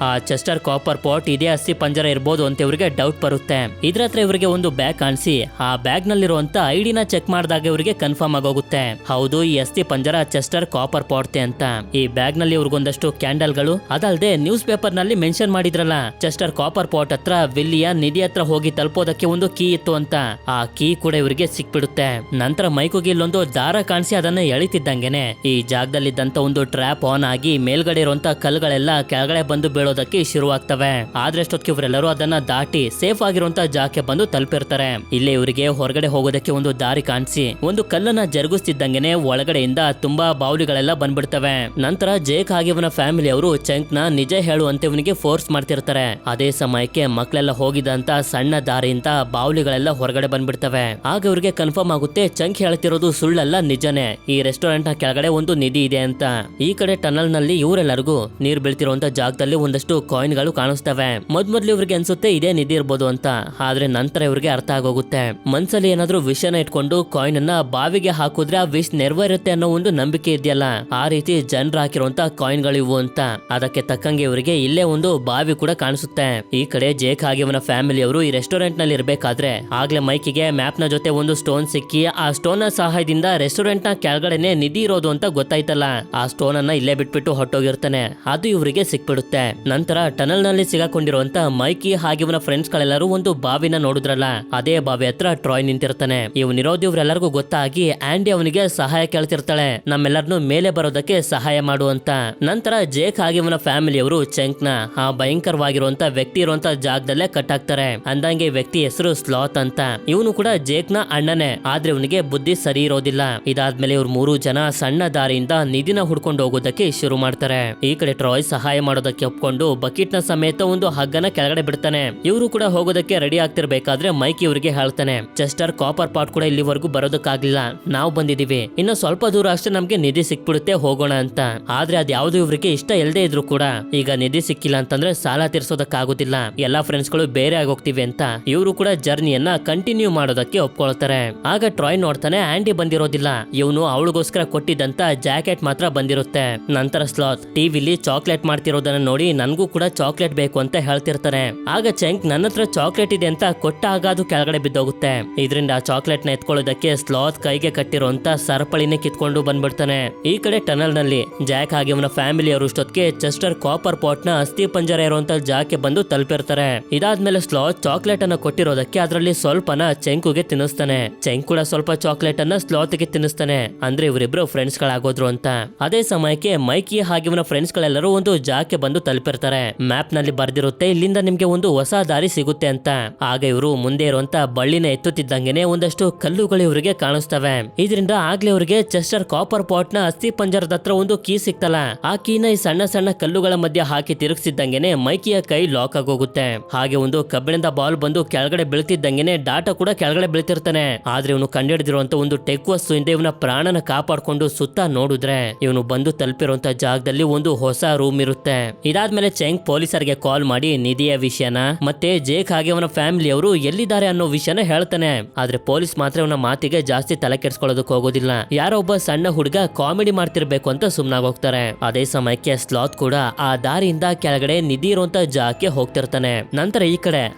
ಆ ಚೆಸ್ಟರ್ ಕಾಪರ್ ಪಾಟ್ ಇದೇ ಅಸ್ಥಿ ಪಂಜರ ಇರ್ಬೋದು ಅಂತ ಇವರಿಗೆ ಡೌಟ್ ಬರುತ್ತೆ. ಇದ್ರ ಹತ್ರ ಇವರಿಗೆ ಒಂದು ಬ್ಯಾಗ್ ಕಾಣಿಸಿ ಆ ಬ್ಯಾಗ್ ನಲ್ಲಿರುವಂತ ಐಡಿನ ಚೆಕ್ ಮಾಡಿದಾಗ ಇವರಿಗೆ ಕನ್ಫರ್ಮ್ ಆಗೋಗುತ್ತೆ, ಹೌದು ಈ ಅಸ್ಥಿ ಪಂಜರ ಚೆಸ್ಟರ್ ಕಾಪರ್ ಪಾಟ್ತೆ ಅಂತ. ಈ ಬ್ಯಾಗ್ ನಲ್ಲಿ ಇವ್ರಿಗೊಂದಷ್ಟು ಕ್ಯಾಂಡಲ್ ಗಳು, ಅದಲ್ಲದೆ ನ್ಯೂಸ್ ಪೇಪರ್ ನಲ್ಲಿ ಮೆನ್ಷನ್ ಮಾಡಿದ್ರಲ್ಲ ಚೆಸ್ಟರ್ ಕಾಪರ್ ಪಾಟ್ ಹತ್ರ ವಿಲ್ಲಿಯ ನಿಧಿ ಹತ್ರ ಹೋಗಿ ತಲುಪೋದಕ್ಕೆ ಒಂದು ಕೀ ಇತ್ತು ಅಂತ. ಆ ಕೀ ಕೂಡ ಇವರಿಗೆ ಸಿಕ್ಬಿಡುತ್ತೆ. ನಂತರ ಮೈಕುಗೆ ಇಲ್ಲೊಂದು ದಾರ ಕಾಣಿಸಿ ಅದನ್ನ ಎಳಿತಿದ್ದಂಗೆನೆ ಈ ಜಾಗದಲ್ಲಿದ್ದಂತ ಒಂದು ಟ್ರ್ಯಾಪ್ ಆನ್ ಆಗಿ ಮೇಲ್ಗಡೆ ಇರುವಂತ ಕಲ್ಲುಗಳೆಲ್ಲ ಕೆಳಗಡೆ ಬಂದು ಬೀಳೋದಕ್ಕೆ ಶುರುವಾಗ್ತವೆ. ಆದ್ರೆ ಅಷ್ಟೊತ್ತಿಗೆ ಇವರೆಲ್ಲರೂ ಅದನ್ನ ದಾಟಿ ಸೇಫ್ ಆಗಿರುವಂತ ಜಾಗಕ್ಕೆ ಬಂದು ತಲುಪಿರ್ತಾರೆ. ಇಲ್ಲಿ ಇವರಿಗೆ ಹೊರಗಡೆ ಹೋಗೋದಕ್ಕೆ ಒಂದು ದಾರಿ ಕಾಣಿಸಿ ಒಂದು ಕಲ್ಲನ್ನ ಜರುಗಿಸ್ತಿದ್ದಂಗೆನೆ ಒಳಗಡೆಯಿಂದ ತುಂಬಾ ಬಾವುಲಿಗಳೆಲ್ಲ ಬಂದ್ಬಿಡ್ತವೆ. ನಂತರ ಜೇಕ್ ಹಾಗೆ ಇವನ ಫ್ಯಾಮಿಲಿ ಅವರು ಚಂಕ್ ನ ನಿಜ ಹೇಳುವಂತೆ ಇವನಿಗೆ ಫೋರ್ಸ್ ಮಾಡ್ತಿರ್ತಾರೆ. ಅದೇ ಸಮಯಕ್ಕೆ ಮಕ್ಕಳೆಲ್ಲ ಹೋಗಿದಂತ ಸಣ್ಣ ದಾರಿಯಿಂದ ಬಾವುಲಿಗಳೆಲ್ಲ ಹೊರಗಡೆ ಬಂದ್ಬಿಡ್ತವೆ. ಆಗ ಇವ್ರಿಗೆ ಕನ್ಫರ್ಮ್ ಆಗುತ್ತೆ ಚಂಕ್ ಹೇಳ್ತಿರೋದು ಸುಳ್ಳಲ್ಲ, ನಿಜನೇ. ಈ ರೆಸ್ಟೋರೆಂಟ್ ನ ಕೆಳಗಡೆ ಒಂದು ನಿಧಿ ಇದೆ ಅಂತ. ಈ ಕಡೆ ಟನಲ್ ನಲ್ಲಿ ಇವರೆಲ್ಲರಿಗೂ ನೀರ್ ಬೀಳ್ತಿರುವಂತ ಜಾಗದಲ್ಲಿ ಒಂದಷ್ಟು ಕಾಯಿನ್ ಗಳು ಕಾಣಿಸ್ತವೆ. ಮೊದ್ಲು ಇವ್ರಿಗೆ ಅನ್ಸುತ್ತೆ ಇದೇ ನಿಧಿ ಇರ್ಬೋದು ಅಂತ. ಆದ್ರೆ ನಂತರ ಇವ್ರಿಗೆ ಅರ್ಥ ಆಗೋಗುತ್ತೆ, ಮನ್ಸಲ್ಲಿ ಏನಾದ್ರೂ ವಿಷನ ಇಟ್ಕೊಂಡು ಕಾಯಿನ್ ಅನ್ನ ಬಾವಿಗೆ ಹಾಕಿದ್ರೆ ಆ ವಿಷ್ ನೆರವೇರುತ್ತೆ ಅನ್ನೋ ಒಂದು ನಂಬಿಕೆ ಇದೆಯಲ್ಲ, ಆ ರೀತಿ ಜನರು ಹಾಕಿರುವಂತ ಕಾಯಿನ್ ಗಳು ಇವು ಅಂತ. ಅದಕ್ಕೆ ತಕ್ಕಂಗೆ ಇವರಿಗೆ ಇಲ್ಲೇ ಒಂದು ಬಾವಿ ಕೂಡ ಕಾಣಿಸುತ್ತೆ. ಈ ಕಡೆ ಜೇಕ್ ಹಾಗೆ ಅವನ ಫ್ಯಾಮಿಲಿ ಅವರು ಈ ರೆಸ್ಟೋರೆಂಟ್ ನಲ್ಲಿ ಇರ್ಬೇಕಾದ್ರೆ ಆಗ್ಲೇ ಮೈಕಿಗೆ ಮ್ಯಾಪ್ ನ ಜೊತೆ ಒಂದು ಸ್ಟೋನ್ ಸಿಕ್ಕಿ ಆ ಸ್ಟೋನ್ ನ ಸಹಾಯದಿಂದ ರೆಸ್ಟೋರೆಂಟ್ ನ ಕೆಳಗಡೆನೆ ನಿಧಿ ಇರೋದು ಅಂತ ಗೊತ್ತಾಯ್ತಲ್ಲ, ಆ ಸ್ಟೋನ್ ಅನ್ನ ಇಲ್ಲೇ ಬಿಟ್ಬಿಟ್ಟು ಹೊಟ್ಟೋಗಿರ್ತಾನೆ. ಅದು ಇವರಿಗೆ ಸಿಕ್ಬಿಡುತ್ತೆ. ನಂತರ ಟನಲ್ ನಲ್ಲಿ ಸಿಗಾಕೊಂಡಿರುವಂತ ಮೈಕಿ ಹಾಗೆ ಇವನ ಫ್ರೆಂಡ್ಸ್ ಗಳೆಲ್ಲರೂ ಒಂದು ಬಾವಿನ ನೋಡಿದ್ರಲ್ಲ, ಅದೇ ಬಾವಿ ಹತ್ರ ಟ್ರಾಯ್ ನಿಂತಿರ್ತಾನೆ. ಇವನಿರೋದು ಇವ್ರೆಲ್ಲರಿಗೂ ಗೊತ್ತಾಗಿ ಆಂಡಿ ಅವನಿಗೆ ಸಹಾಯ ಕೇಳ್ತಿರ್ತಾಳೆ, ನಮ್ಮೆಲ್ಲರನ್ನು ಮೇಲೆ ಬರೋದಕ್ಕೆ ಸಹಾಯ ಮಾಡು ಅಂತ. ನಂತರ ಜೇಕ್ ಹಾಗೆ ಇವನ ಫ್ಯಾಮಿಲಿ ಅವರು ಚಂಕ್ ನ ಆ ಭಯಂಕರವಾಗಿರುವಂತ ವ್ಯಕ್ತಿ ಇರುವಂತ ಜಾಗದಲ್ಲೇ ಕಟ್ ಹಾಕ್ತಾರೆ. ಅಂದಂಗೆ ವ್ಯಕ್ತಿ ಹೆಸರು ಸ್ಲಾತ್ ಅಂತ. ಇವನು ಕೂಡ ಜೇಕ್ ನ ಅಣ್ಣನೇ, ಆದ್ರೆ ಇವನಿಗೆ ಬುದ್ಧಿ ಸರಿ ಇರೋದಿಲ್ಲ. ಇದಾದ್ಮೇಲೆ ಇವ್ರು 3 ಜನ ಸಣ್ಣ ದಾರಿಯಿಂದ ನಿಧಿನ ಹುಡ್ಕೊಂಡು ಹೋಗೋದಕ್ಕೆ ಶುರು ಮಾಡ್ತಾರೆ. ಈ ಕಡೆ ಟ್ರಾಯ್ ಸಹಾಯ ಮಾಡೋದಕ್ಕೆ ಒಪ್ಕೊಂಡು ಬಕೆಟ್ ನ ಸಮೇತ ಒಂದು ಹಗ್ಗನ ಕೆಳಗಡೆ ಬಿಡ್ತಾನೆ. ಇವರು ಕೂಡ ಹೋಗೋದಕ್ಕೆ ರೆಡಿ ಆಗ್ತಿರ್ಬೇಕಾದ್ರೆ ಮೈಕ್ ಇವರಿಗೆ ಹೇಳ್ತಾನೆ, ಚೆಸ್ಟರ್ ಕಾಪರ್ ಪಾಟ್ ಕೂಡ ಇಲ್ಲಿವರೆಗೂ ಬರೋದಕ್ಕಾಗ್ಲಿಲ್ಲ, ನಾವು ಬಂದಿದೀವಿ, ಇನ್ನು ಸ್ವಲ್ಪ ದೂರ ಅಷ್ಟೇ ನಮ್ಗೆ ನಿಧಿ ಸಿಕ್ಬಿಡುತ್ತೆ, ಹೋಗೋಣ ಅಂತ. ಆದ್ರೆ ಅದ್ಯಾವ್ದು ಇವ್ರಿಗೆ ಇಷ್ಟ ಇಲ್ಲದೆ ಇದ್ರು ಕೂಡ ಈಗ ನಿಧಿ ಸಿಕ್ಕಿಲ್ಲ ಅಂತಂದ್ರೆ ಸಾಲ ತೀರ್ಸೋದಕ್ಕಾಗೋದಿಲ್ಲ, ಎಲ್ಲಾ ಫ್ರೆಂಡ್ಸ್ ಗಳು ಬೇರೆ ಆಗೋಗ್ತಿವಿ ಅಂತ ಇವರು ಕೂಡ ಜರ್ನಿಯನ್ನ ಕಂಟಿನ್ಯೂ ಮಾಡೋದಕ್ಕೆ ಒಪ್ಕೊಳ್ತಾರೆ. ಆಗ ಟ್ರಾಯ್ ನೋಡ್ತಾನೆ ಆಂಡಿ ಬಂದಿರೋದಿಲ್ಲ, ಇವನು ಅವಳಿಗೋಸ್ಕರ ಕೊಟ್ಟಿದ್ದಂತ ಜಾಕೆಟ್ ಮಾತ್ರ ಬಂದಿರುತ್ತೆ. ನಂತರ ಸ್ಲಾತ್ ಟಿವಿಲಿ ಚಾಕ್ಲೇಟ್ ಮಾಡ್ತಿರೋದನ್ನ ನೋಡಿ ನನ್ಗೂ ಕೂಡ ಚಾಕ್ಲೇಟ್ ಬೇಕು ಅಂತ ಹೇಳ್ತಿರ್ತಾನೆ. ಆಗ ಚಂಕ್ ನನ್ನ ಹತ್ರ ಚಾಕ್ಲೇಟ್ ಇದೆ ಅಂತ ಕೊಟ್ಟಾಗ ಅದು ಕೆಳಗಡೆ ಬಿದ್ದೋಗುತ್ತೆ. ಇದರಿಂದ ಆ ಚಾಕ್ಲೇಟ್ ನ ಎತ್ಕೊಳ್ಳೋದಕ್ಕೆ ಸ್ಲಾತ್ ಕೈಗೆ ಕಟ್ಟಿರುವಂತ ಸರಪಳಿನೇ ಕಿತ್ಕೊಂಡು ಬಂದ್ಬಿಡ್ತಾನೆ. ಈ ಕಡೆ ಟನಲ್ ನಲ್ಲಿ ಜಾಕ್ ಹಾಗೆ ಅವನ ಫ್ಯಾಮಿಲಿ ಅವರು ಇಷ್ಟೊತ್ತಿಗೆ ಚೆಸ್ಟರ್ ಕಾಪರ್ ಪಾಟ್ ನ ಅಸ್ಥಿ ಪಂಜರ ಇರುವಂತ ಜಾಗಕ್ಕೆ ಬಂದು ತಲುಪಿರ್ತಾರೆ. ಇದಾದ್ಮೇಲೆ ಸ್ಲಾತ್ ಚಾಕ್ಲೇಟ್ ಅನ್ನ ಕೊಟ್ಟಿರೋದಕ್ಕೆ ಅದರಲ್ಲಿ ಸ್ವಲ್ಪನ ಚೆಂಕುಗೆ ತಿನ್ನಿಸ್ತಾನೆ. ಚೆಂಕ್ ಕೂಡ ಸ್ವಲ್ಪ ಚಾಕ್ಲೇಟ್ ಅನ್ನ ಸ್ಲಾತ್ ಗೆ ತಿನ್ನಿಸ್ತಾನೆ, ಅಂದ್ರೆ ಇವರಿಬ್ರು ಫ್ರೆಂಡ್ಸ್ ಗಳಾಗೋದ್ರು ಅಂತ. ಅದೇ ಸಮಯಕ್ಕೆ ಮೈಕಿ ಹಾಗೆ ಇವನ ಫ್ರೆಂಡ್ಸ್ ಗಳೆಲ್ಲರೂ ಒಂದು ಜಾಗಕ್ಕೆ ಬಂದು ತಲುಪಿರ್ತಾರೆ. ಮ್ಯಾಪ್ ನಲ್ಲಿ ಬರ್ದಿರುತ್ತೆ ಇಲ್ಲಿಂದ ನಿಮ್ಗೆ ಒಂದು ಹೊಸ ದಾರಿ ಸಿಗುತ್ತೆ ಅಂತ. ಆಗ ಇವರು ಮುಂದೆ ಇರುವಂತ ಬಳ್ಳಿನ ಎತ್ತುತ್ತಿದ್ದಂಗೆನೆ ಒಂದಷ್ಟು ಕಲ್ಲುಗಳು ಇವರಿಗೆ ಕಾಣಿಸ್ತವೆ. ಇದರಿಂದ ಆಗ್ಲೇ ಇವರಿಗೆ ಚೆಸ್ಟರ್ ಕಾಪರ್ ಪಾಟ್ ನ ಅಸ್ಥಿ ಪಂಜರದ ಹತ್ರ ಒಂದು ಕೀ ಸಿಕ್ತಲ್ಲ, ಆ ಕೀನ ಈ ಸಣ್ಣ ಸಣ್ಣ ಕಲ್ಲುಗಳ ಮಧ್ಯೆ ಹಾಕಿ ತಿರುಗಿಸಿದ್ದಂಗೆನೆ ಮೈಕಿಯ ಕೈ ಲಾಕ್ ಆಗೋಗುತ್ತೆ. ಹಾಗೆ ಒಂದು ಕಬ್ಬಿಣದ ಬಾಲ್ ಬಂದು ಕೆಳಗಡೆ ಬೀಳ್ತಿದ್ದಂಗೆನೆ ಡಾಟಾ ಕೂಡ ಕೆಳಗಡೆ ಬೀಳ್ತಿರ್ತಾನೆ. ಆದ್ರೆ ಇವನು ಕಂಡಿಡಿದಿರುವಂತ ಒಂದು ಟೆಕ್ ವಸ್ತುವಿಂದ ಇವನ ಪ್ರಾಣನ ಕಾಪಾಡ್ಕೊಂಡು ಸುತ್ತ ನೋಡಿದ್ರೆ ಇವನು ಬಂದು ತಲುಪಿರುವಂತ ಜಾಗದಲ್ಲಿ ಒಂದು ಹೊಸ ರೂಮ್ ಇರುತ್ತೆ. ಇದಾದ್ಮೇಲೆ ಚೆಂಗ್ ಪೊಲೀಸರಿಗೆ ಕಾಲ್ ಮಾಡಿ ನಿಧಿಯ ವಿಷಯನ ಮತ್ತೆ ಜೇಕ್ ಹಾಗೆ ಅವನ ಫ್ಯಾಮಿಲಿ ಅವರು ಎಲ್ಲಿದ್ದಾರೆ ಅನ್ನೋ ವಿಷಯನ ಹೇಳ್ತಾನೆ. ಆದ್ರೆ ಪೊಲೀಸ್ ಮಾತ್ರ ಅವನ ಮಾತಿಗೆ ಜಾಸ್ತಿ ತಲೆ ಕೆಡ್ಸ್ಕೊಳ್ಳೋದಕ್ಕೆ ಹೋಗೋದಿಲ್ಲ. ಯಾರೋ ಒಬ್ಬ ಸಣ್ಣ ಹುಡುಗ ಕಾಮಿಡಿ ಮಾಡ್ತಿರ್ಬೇಕು ಅಂತ ಸುಮ್ನಾಗ್ ಹೋಗ್ತಾರೆ. ಅದೇ ಸಮಯಕ್ಕೆ ಸ್ಲಾತ್ ಕೂಡ ಆ ದಾರಿಯಿಂದ ಕೆಳಗಡೆ ನಿಧಿ ಇರುವಂತ ಜಾಗಕ್ಕೆ ಹೋಗ್ತಿರ್ತಾನೆ. ನಂತರ ಈ ಕಡೆ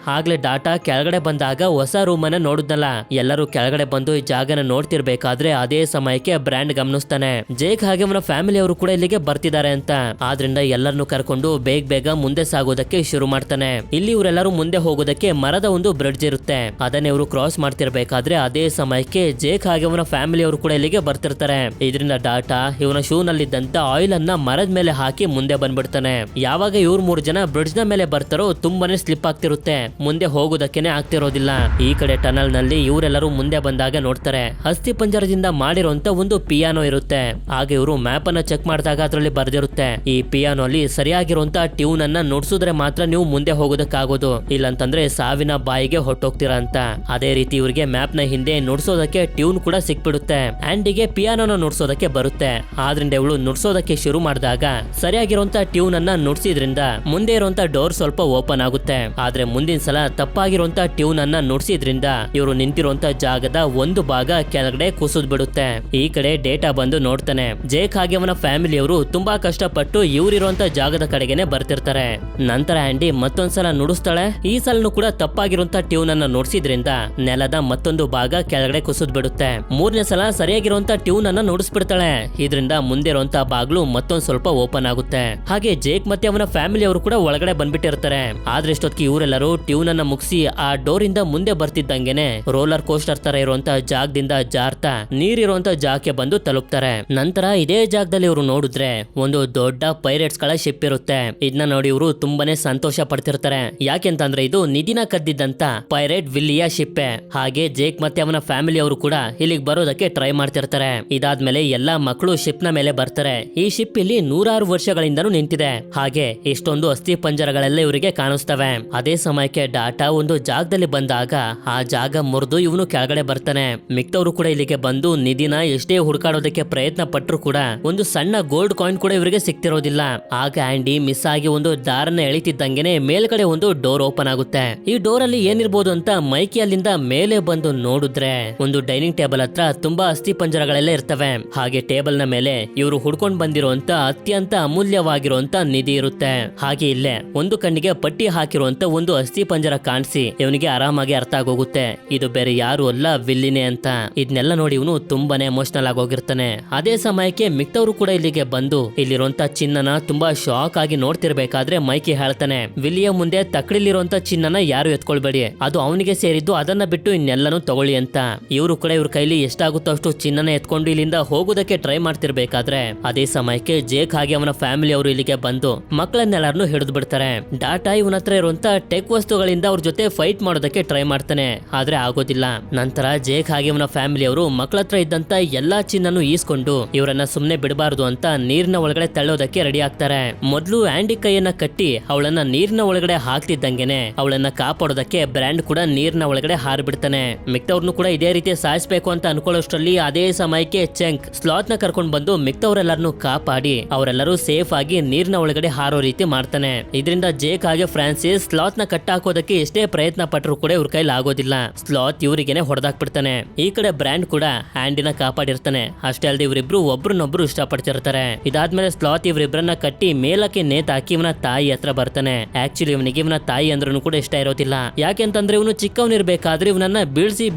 ಆಗ್ಲೇ ಡಾಟಾ ಕೆಳಗಡೆ ಬಂದಾಗ ಹೊಸ ರೂಮ್ ಅನ್ನ ನೋಡಿದ್ನಲ್ಲ, ಎಲ್ಲರೂ ಕೆಳಗಡೆ ಬಂದು ಈ ಜಾಗನ ನೋಡ್ತಿರ್ಬೇಕಾದ್ರೆ ಅದೇ ಸಮಯಕ್ಕೆ ಬ್ರ್ಯಾಂಡ್ ಗಮನಿಸ್ತಾನೆ. ಜೇಕ್ ಹಾಗೆ ಅವನ ಫ್ಯಾಮಿಲಿ ಅವರು ಕೂಡ ಇಲ್ಲಿಗೆ ಬರ್ತಿದ್ದಾರೆ ಅಂತ. ಆದ್ರಿಂದ ಎಲ್ಲರನ್ನು ಕರ್ಕೊಂಡು ಬೇಗ ಬೇಗ ಮುಂದೆ ಸಾಗೋದಕ್ಕೆ ಶುರು ಮಾಡ್ತಾನೆ. ಇಲ್ಲಿ ಇವರೆಲ್ಲರೂ ಮುಂದೆ ಹೋಗೋದಕ್ಕೆ ಮರದ ಒಂದು ಬ್ರಿಡ್ಜ್ ಇರುತ್ತೆ. ಅದನ್ನ ಇವರು ಕ್ರಾಸ್ ಮಾಡ್ತಿರ್ಬೇಕಾದ್ರೆ ಅದೇ ಸಮಯಕ್ಕೆ ಜೇಕ್ ಹಾಗೆ ಅವನ ಫ್ಯಾಮಿಲಿ ಅವರು ಕೂಡ ಇಲ್ಲಿಗೆ ಬರ್ತಿರ್ತಾರೆ. ಇದರಿಂದ ಡಾಟಾ ಇವನ ಶೂ ನಲ್ಲಿದ್ದಂತ ಆಯಿಲ್ ಅನ್ನ ಮರದ ಮೇಲೆ ಹಾಕಿ ಮುಂದೆ ಬಂದ್ಬಿಡ್ತಾನೆ. ಯಾವಾಗ ಇವ್ರು 3 ಜನ ಬ್ರಿಡ್ಜ್ ನ ಮೇಲೆ ಬರ್ತಾರೋ ತುಂಬಾನೇ ಸ್ಲಿಪ್ ಆಗ್ತಿರುತ್ತೆ, ಮುಂದೆ ಹೋಗೋದಕ್ಕೇನೆ ಆಗ್ತಿರೋದಿಲ್ಲ. ಈ ಕಡೆ ಟನಲ್ ನಲ್ಲಿ ಇವರೆಲ್ಲರೂ ಮುಂದೆ ಬಂದಾಗ ನೋಡ್ತಾರೆ ಅಸ್ಥಿ ಪಂಜರದಿಂದ ಮಾಡಿರುವಂತ ಒಂದು ಪಿಯಾನೋ ಇರುತ್ತೆ. ಹಾಗೆ ಇವರು ಮ್ಯಾಪ್ ಅನ್ನ ಚೆಕ್ ಮಾಡಿದಾಗ ಅದರಲ್ಲಿ ಬರ್ದಿರುತ್ತೆ ಈ ಪಿಯಾನೋ ಅಲ್ಲಿ ಸರಿಯಾಗಿರುವಂತ ಟ್ಯೂನ್ ಅನ್ನ ನುಡ್ಸಿದ್ರೆ ಮಾತ್ರ ನೀವು ಮುಂದೆ ಹೋಗೋದಕ್ಕಾಗೋದು, ಇಲ್ಲಂತಂದ್ರೆ ಸಾವಿನ ಬಾಯಿಗೆ ಹೊಟ್ಟೋಗ್ತೀರಾ ಅಂತ. ಅದೇ ರೀತಿ ಇವ್ರಿಗೆ ಮ್ಯಾಪ್ ನ ಹಿಂದೆ ನುಡ್ಸೋದಕ್ಕೆ ಟ್ಯೂನ್ ಕೂಡ ಸಿಕ್ಬಿಡುತ್ತೆ. ಆಂಡಿಗೆ ಪಿಯಾನೋನ ನುಡ್ಸೋದಕ್ಕೆ ಬರುತ್ತೆ. ಆದ್ರಿಂದ ಇವಳು ನುಡ್ಸೋದಕ್ಕೆ ಶುರು ಮಾಡಿದಾಗ ಸರಿಯಾಗಿರುವಂತ ಟ್ಯೂನ್ ಅನ್ನ ನುಡ್ಸಿದ್ರಿಂದ ಮುಂದೆ ಇರುವಂತ ಡೋರ್ ಸ್ವಲ್ಪ ಓಪನ್ ಆಗುತ್ತೆ. ಆದ್ರೆ ಮುಂದಿನ ಸಲ ತಪ್ಪಾಗಿರುವಂತ ಟ್ಯೂನ್ ಅನ್ನ ನುಡ್ಸಿದ್ರಿಂದ ಇವರು ನಿಂತಿರುವಂತ ಜಾಗದ ಒಂದು ಭಾಗ ಕೆಳಗಡೆ ಕುಸಿದ್ ಬಿಡುತ್ತೆ. ಈ ಕಡೆ ಡೇಟಾ ಬಂದು ನೋಡ್ತಾನೆ ಜೇಕ್ ಹಾಗೆ ಅವನ ಫ್ಯಾಮಿಲಿಯವರು ತುಂಬಾ ಕಷ್ಟಪಟ್ಟು ಇವರಿರುವಂತ ಜಾಗದ ಕಡೆಗೆನೆ ಬರ್ತಿರ್ತಾರೆ. ನಂತರ ಆಂಡಿ ಮತ್ತೊಂದ್ಸಲ ನುಡಿಸ್ತಾಳೆ. ಈ ಸಲನು ಕೂಡ ತಪ್ಪಾಗಿರುವಂತ ಟ್ಯೂನ್ ಅನ್ನ ನುಡಿಸಿದ್ರಿಂದ ನೆಲದ ಮತ್ತೊಂದು ಭಾಗ ಕೆಳಗಡೆ ಕುಸಿದ್ ಬಿಡುತ್ತೆ. 3ನೇ ಸಲ ಸರಿಯಾಗಿರುವಂತ ಟ್ಯೂನ್ ಅನ್ನ ನುಡಿಸ್ಬಿಡ್ತಾಳೆ. ಇದರಿಂದ ಮುಂದೆ ಇರುವಂತ ಬಾಗ್ಲು ಮತ್ತೊಂದ್ ಸ್ವಲ್ಪ ಓಪನ್ ಆಗುತ್ತೆ. ಹಾಗೆ ಜೇಕ್ ಮತ್ತೆ ಅವನ ಫ್ಯಾಮಿಲಿ ಅವರು ಕೂಡ ಒಳಗಡೆ ಬಂದ್ಬಿಟ್ಟಿರ್ತಾರೆ. ಆದ್ರೆ ಇಷ್ಟೊತ್ತಿಗೆ ಇವರೆಲ್ಲರೂ ಟ್ಯೂನ್ ಅನ್ನ ಮುಗಿಸಿ ಆ ಡೋರ್ ಇಂದ ಮುಂದೆ ಬರ್ತಿದ್ದಂಗೆನೆ ರೋಲರ್ ಕೋಸ್ಟರ್ ತರ ಇರುವಂತ ಜಾಗದಿಂದ ಜಾರ್ತಾ ನೀರಿರುವಂತ ಜಾಗಕ್ಕೆ ಬಂದು ತಲುಪ್ತಾರೆ. ನಂತರ ಇದೇ ಜಾಗದಲ್ಲಿ ಇವರು ನೋಡಿದ್ರೆ ಒಂದು ದೊಡ್ಡ ಪೈರೇಟ್ಸ್ ಗಳ ಶಿಪ್ ಇರುತ್ತೆ. ಇದನ್ನ ನೋಡಿ ಇವರು ತುಂಬಾನೇ ಸಂತೋಷ ಪಡ್ತಿರ್ತಾರೆ. ಯಾಕೆಂತಂದ್ರೆ ಇದು ನಿಧಿನ ಕದ್ದಿದ್ದಂತ ಪೈರೇಟ್ ವಿಲ್ಲಿಯ ಶಿಪ್ಪೆ. ಹಾಗೆ ಜೇಕ್ ಮತ್ತೆ ಅವನ ಫ್ಯಾಮಿಲಿ ಅವರು ಕೂಡ ಇಲ್ಲಿಗೆ ಬರೋದಕ್ಕೆ ಟ್ರೈ ಮಾಡ್ತಿರ್ತಾರೆ. ಇದಾದ್ಮೇಲೆ ಎಲ್ಲಾ ಮಕ್ಕಳು ಶಿಪ್ ನ ಮೇಲೆ ಬರ್ತಾರೆ. ಈ ಶಿಪ್ ಇಲ್ಲಿ 100 ವರ್ಷಗಳಿಂದನೂ ನಿಂತಿದೆ. ಹಾಗೆ ಇಷ್ಟೊಂದು ಅಸ್ಥಿ ಪಂಜರಗಳೆಲ್ಲ ಇವರಿಗೆ ಕಾಣಿಸ್ತವೆ. ಅದೇ ಸಮಯಕ್ಕೆ ಡಾಟಾ ಒಂದು ಜಾಗದಲ್ಲಿ ಬಂದಾಗ ಆ ಜಾಗ ಮುರಿದು ಇವನು ಕೆಳಗಡೆ ಬರ್ತಾನೆ. ಮಿಕ್ತವರು ಕೂಡ ಇಲ್ಲಿಗೆ ಬಂದು ನಿಧಿನ ಎಷ್ಟೇ ಹುಡುಕಾಡೋದಕ್ಕೆ ಪ್ರಯತ್ನ ಪಟ್ಟರು ಕೂಡ ಒಂದು ಸಣ್ಣ ಗೋಲ್ಡ್ ಕಾಯಿನ್ ಕೂಡ ಇವರಿಗೆ ಸಿಕ್ತಿರೋದಿಲ್ಲ. ಆಗ ಆಂಡಿ ಮಿಸ್ ಆಗಿ ಒಂದು ದಾರನ್ನ ಎಳಿತಿದ್ದಂಗೆನೆ ಮೇಲ್ಗಡೆ ಒಂದು ಡೋರ್ ಓಪನ್ ಆಗುತ್ತೆ. ಈ ಡೋರ್ ಅಲ್ಲಿ ಏನಿರ್ಬೋದು ಅಂತ ಮೈಕಿ ಅಲ್ಲಿಂದ ಮೇಲೆ ಬಂದು ನೋಡಿದ್ರೆ ಒಂದು ಡೈನಿಂಗ್ ಟೇಬಲ್ ಹತ್ರ ತುಂಬಾ ಅಸ್ಥಿ ಪಂಜರಗಳೆಲ್ಲ ಇರ್ತವೆ. ಹಾಗೆ ಟೇಬಲ್ ನ ಮೇಲೆ ಇವರು ಹುಡ್ಕೊಂಡ್ ಬಂದಿರುವಂತ ಅತ್ಯಂತ ಅಮೂಲ್ಯವಾಗಿರುವಂತ ನಿಧಿ ಇರುತ್ತೆ. ಹಾಗೆ ಇಲ್ಲೇ ಒಂದು ಕಣ್ಣಿಗೆ ಪಟ್ಟಿ ಹಾಕಿರುವಂತ ಒಂದು ಅಸ್ಥಿ ಪಂಜರ ಕಾಣಿಸಿ ಇವನಿಗೆ ಆರಾಮಾಗಿ ಅರ್ಥ ಆಗೋಗುತ್ತೆ ಇದು ಬೇರೆ ಯಾರು ಅಲ್ಲ ವಿಲ್ಲಿನೇ ಅಂತ. ಇದನ್ನೆಲ್ಲ ನೋಡಿ ಇವನು ತುಂಬಾನೇ ಎಮೋಷನಲ್ ಆಗೋಗಿರ್ತಾನೆ. ಅದೇ ಸಮಯಕ್ಕೆ ಮಿಕ್ತವರು ಕೂಡ ಇಲ್ಲಿಗೆ ಬಂದು ಇಲ್ಲಿರುವಂತ ಚಿನ್ನನ ತುಂಬಾ ಶಾಕ್ ಆಗಿ ನೋಡ್ತಿರ್ಬೇಕಾದ್ರೆ ಮೈಕಿ ಹೇಳ್ತಾನೆ ವಿಲ್ಲಿಯ ಮುಂದೆ ತಕ್ಕಡಿಲಿರುವಂತ ಚಿನ್ನನ ಯಾರು ಎತ್ಕೊಳ್ಬೇಡಿ, ಅದು ಅವನಿಗೆ ಸೇರಿದ್ದು, ಅದನ್ನ ಬಿಟ್ಟು ಇನ್ನೆಲ್ಲನೂ ತಗೊಳ್ಳಿ ಅಂತ. ಇವರು ಕೂಡ ಇವ್ರ ಕೈಲಿ ಎಷ್ಟಾಗುತ್ತೋ ಅಷ್ಟು ಚಿನ್ನನ ಎತ್ಕೊಂಡು ಇಲ್ಲಿಂದ ಹೋಗೋದಕ್ಕೆ ಟ್ರೈ ಮಾಡ್ತಿರ್ಬೇಕಾದ್ರೆ ಅದೇ ಸಮಯಕ್ಕೆ ಜೇಕ್ ಹಾಗೆ ಅವನ ಫ್ಯಾಮಿಲಿ ಅವರು ಇಲ್ಲಿಗೆ ಬಂದು ಮಕ್ಕಳನ್ನೆಲ್ಲರನ್ನು ಹಿಡಿದು ಬಿಡ್ತಾರೆ. ಡಾಟಾ ಇವನ ಹತ್ರ ಇರುವಂತ ಟೆಕ್ ವಸ್ತುಗಳಿಂದ ಅವ್ರ ಜೊತೆ ಫೈಟ್ ಮಾಡೋದಕ್ಕೆ ಟ್ರೈ ಮಾಡ್ತಾನೆ. ಆದ್ರೆ ಆಗೋದಿಲ್ಲ. ನಂತರ ಜೇಕ್ ಹಾಗೆ ಅವನ ಫ್ಯಾಮಿಲಿ ಅವರು ಮಕ್ಕಳ ಹತ್ರ ಇದ್ದಂತ ಎಲ್ಲಾ ಚಿನ್ನನು ಈಸ್ಕೊಂಡು ಇವರನ್ನ ಸುಮ್ನೆ ಬಿಡಬಾರ್ದು ಅಂತ ನೀರಿನ ಒಳಗಡೆ ತಳ್ಳೋದಕ್ಕೆ ರೆಡಿ ಆಗ್ತಾರೆ. ಮೊದ್ಲು ಆಂಡಿ ಕೈಯನ್ನ ಕಟ್ಟಿ ಅವಳನ್ನ ನೀರಿನ ಒಳಗಡೆ ಹಾಕ್ತಿದ್ದಂಗೆನೆ ಅವಳನ್ನ ಕಾಪಾಡೋದಕ್ಕೆ ಬ್ರ್ಯಾಂಡ್ ಕೂಡ ನೀರಿನ ಒಳಗಡೆ ಹಾರ್ಬಿಡ್ತಾನೆ. ಮಿಕ್ತವ್ರನ್ನು ಕೂಡ ಇದೇ ರೀತಿ ಸಾಯಿಸ್ಬೇಕು ಅಂತ ಅನ್ಕೊಳ್ಳೋಷ್ಟ್ರಲ್ಲಿ ಅದೇ ಸಮಯಕ್ಕೆ ಚೆಂಕ್ ಸ್ಲಾತ್ ನ ಕರ್ಕೊಂಡ್ ಬಂದು ಮಿಕ್ತವ್ರೆಲ್ಲರನ್ನು ಕಾಪಾಡಿ ಅವರೆಲ್ಲರೂ ಸೇಫ್ ಆಗಿ ನೀರಿನ ಒಳಗಡೆ ಹಾರೋ ರೀತಿ ಮಾಡ್ತಾನೆ. ಇದರಿಂದ ಜೇಕ್ ಹಾಗೆ ಫ್ರಾನ್ಸಿಸ್ ಸ್ಲಾತ್ ನ ಕಟ್ಟಾಕೋದಕ್ಕೆ ಎಷ್ಟೇ ಪ್ರಯತ್ನ ಪಟ್ಟರು ಕೂಡ ಇವ್ರ ಕೈಲಿ ಆಗೋದಿಲ್ಲ. ಸ್ಲಾತ್ ಇವರಿಗೆನೆ ಹೊಡೆದಾಕ್ಬಿಡ್ತಾನೆ. ಈ ಕಡೆ ಬ್ರ್ಯಾಂಡ್ ಕೂಡ ಆಂಡಿನ ಕಾಪಾಡಿರ್ತಾನೆ. ಅಷ್ಟೇ ಅಲ್ಲದೆ ಇವರಿಬ್ರು ಒಬ್ರನ್ನೊಬ್ರು ಇಷ್ಟಪಡ್ತಿರ್ತಾರೆ. ಇದಾದ್ಮೇಲೆ ಸ್ಲಾತ್ ಇವರಿಬ್ರನ್ನ ಕಟ್ಟಿ ಮೇಲಕ್ಕೆ ನೇತಾಕಿ ಇವನ ತಾಯಿ ಹತ್ರ ಬರ್ತಾನೆ. ಆಕ್ಚುಲಿ ಇವನಿಗೆ ಇವನ ತಾಯಿ ಅಂದ್ರೂ ಕೂಡ ಇಷ್ಟ ಇರೋದಿಲ್ಲ. ಯಾಕೆಂತಂದ್ರೆ ಇವನು ಚಿಕ್ಕವನಿರ್ಬೇಕಾದ್ರೆ ಇವನನ್ನ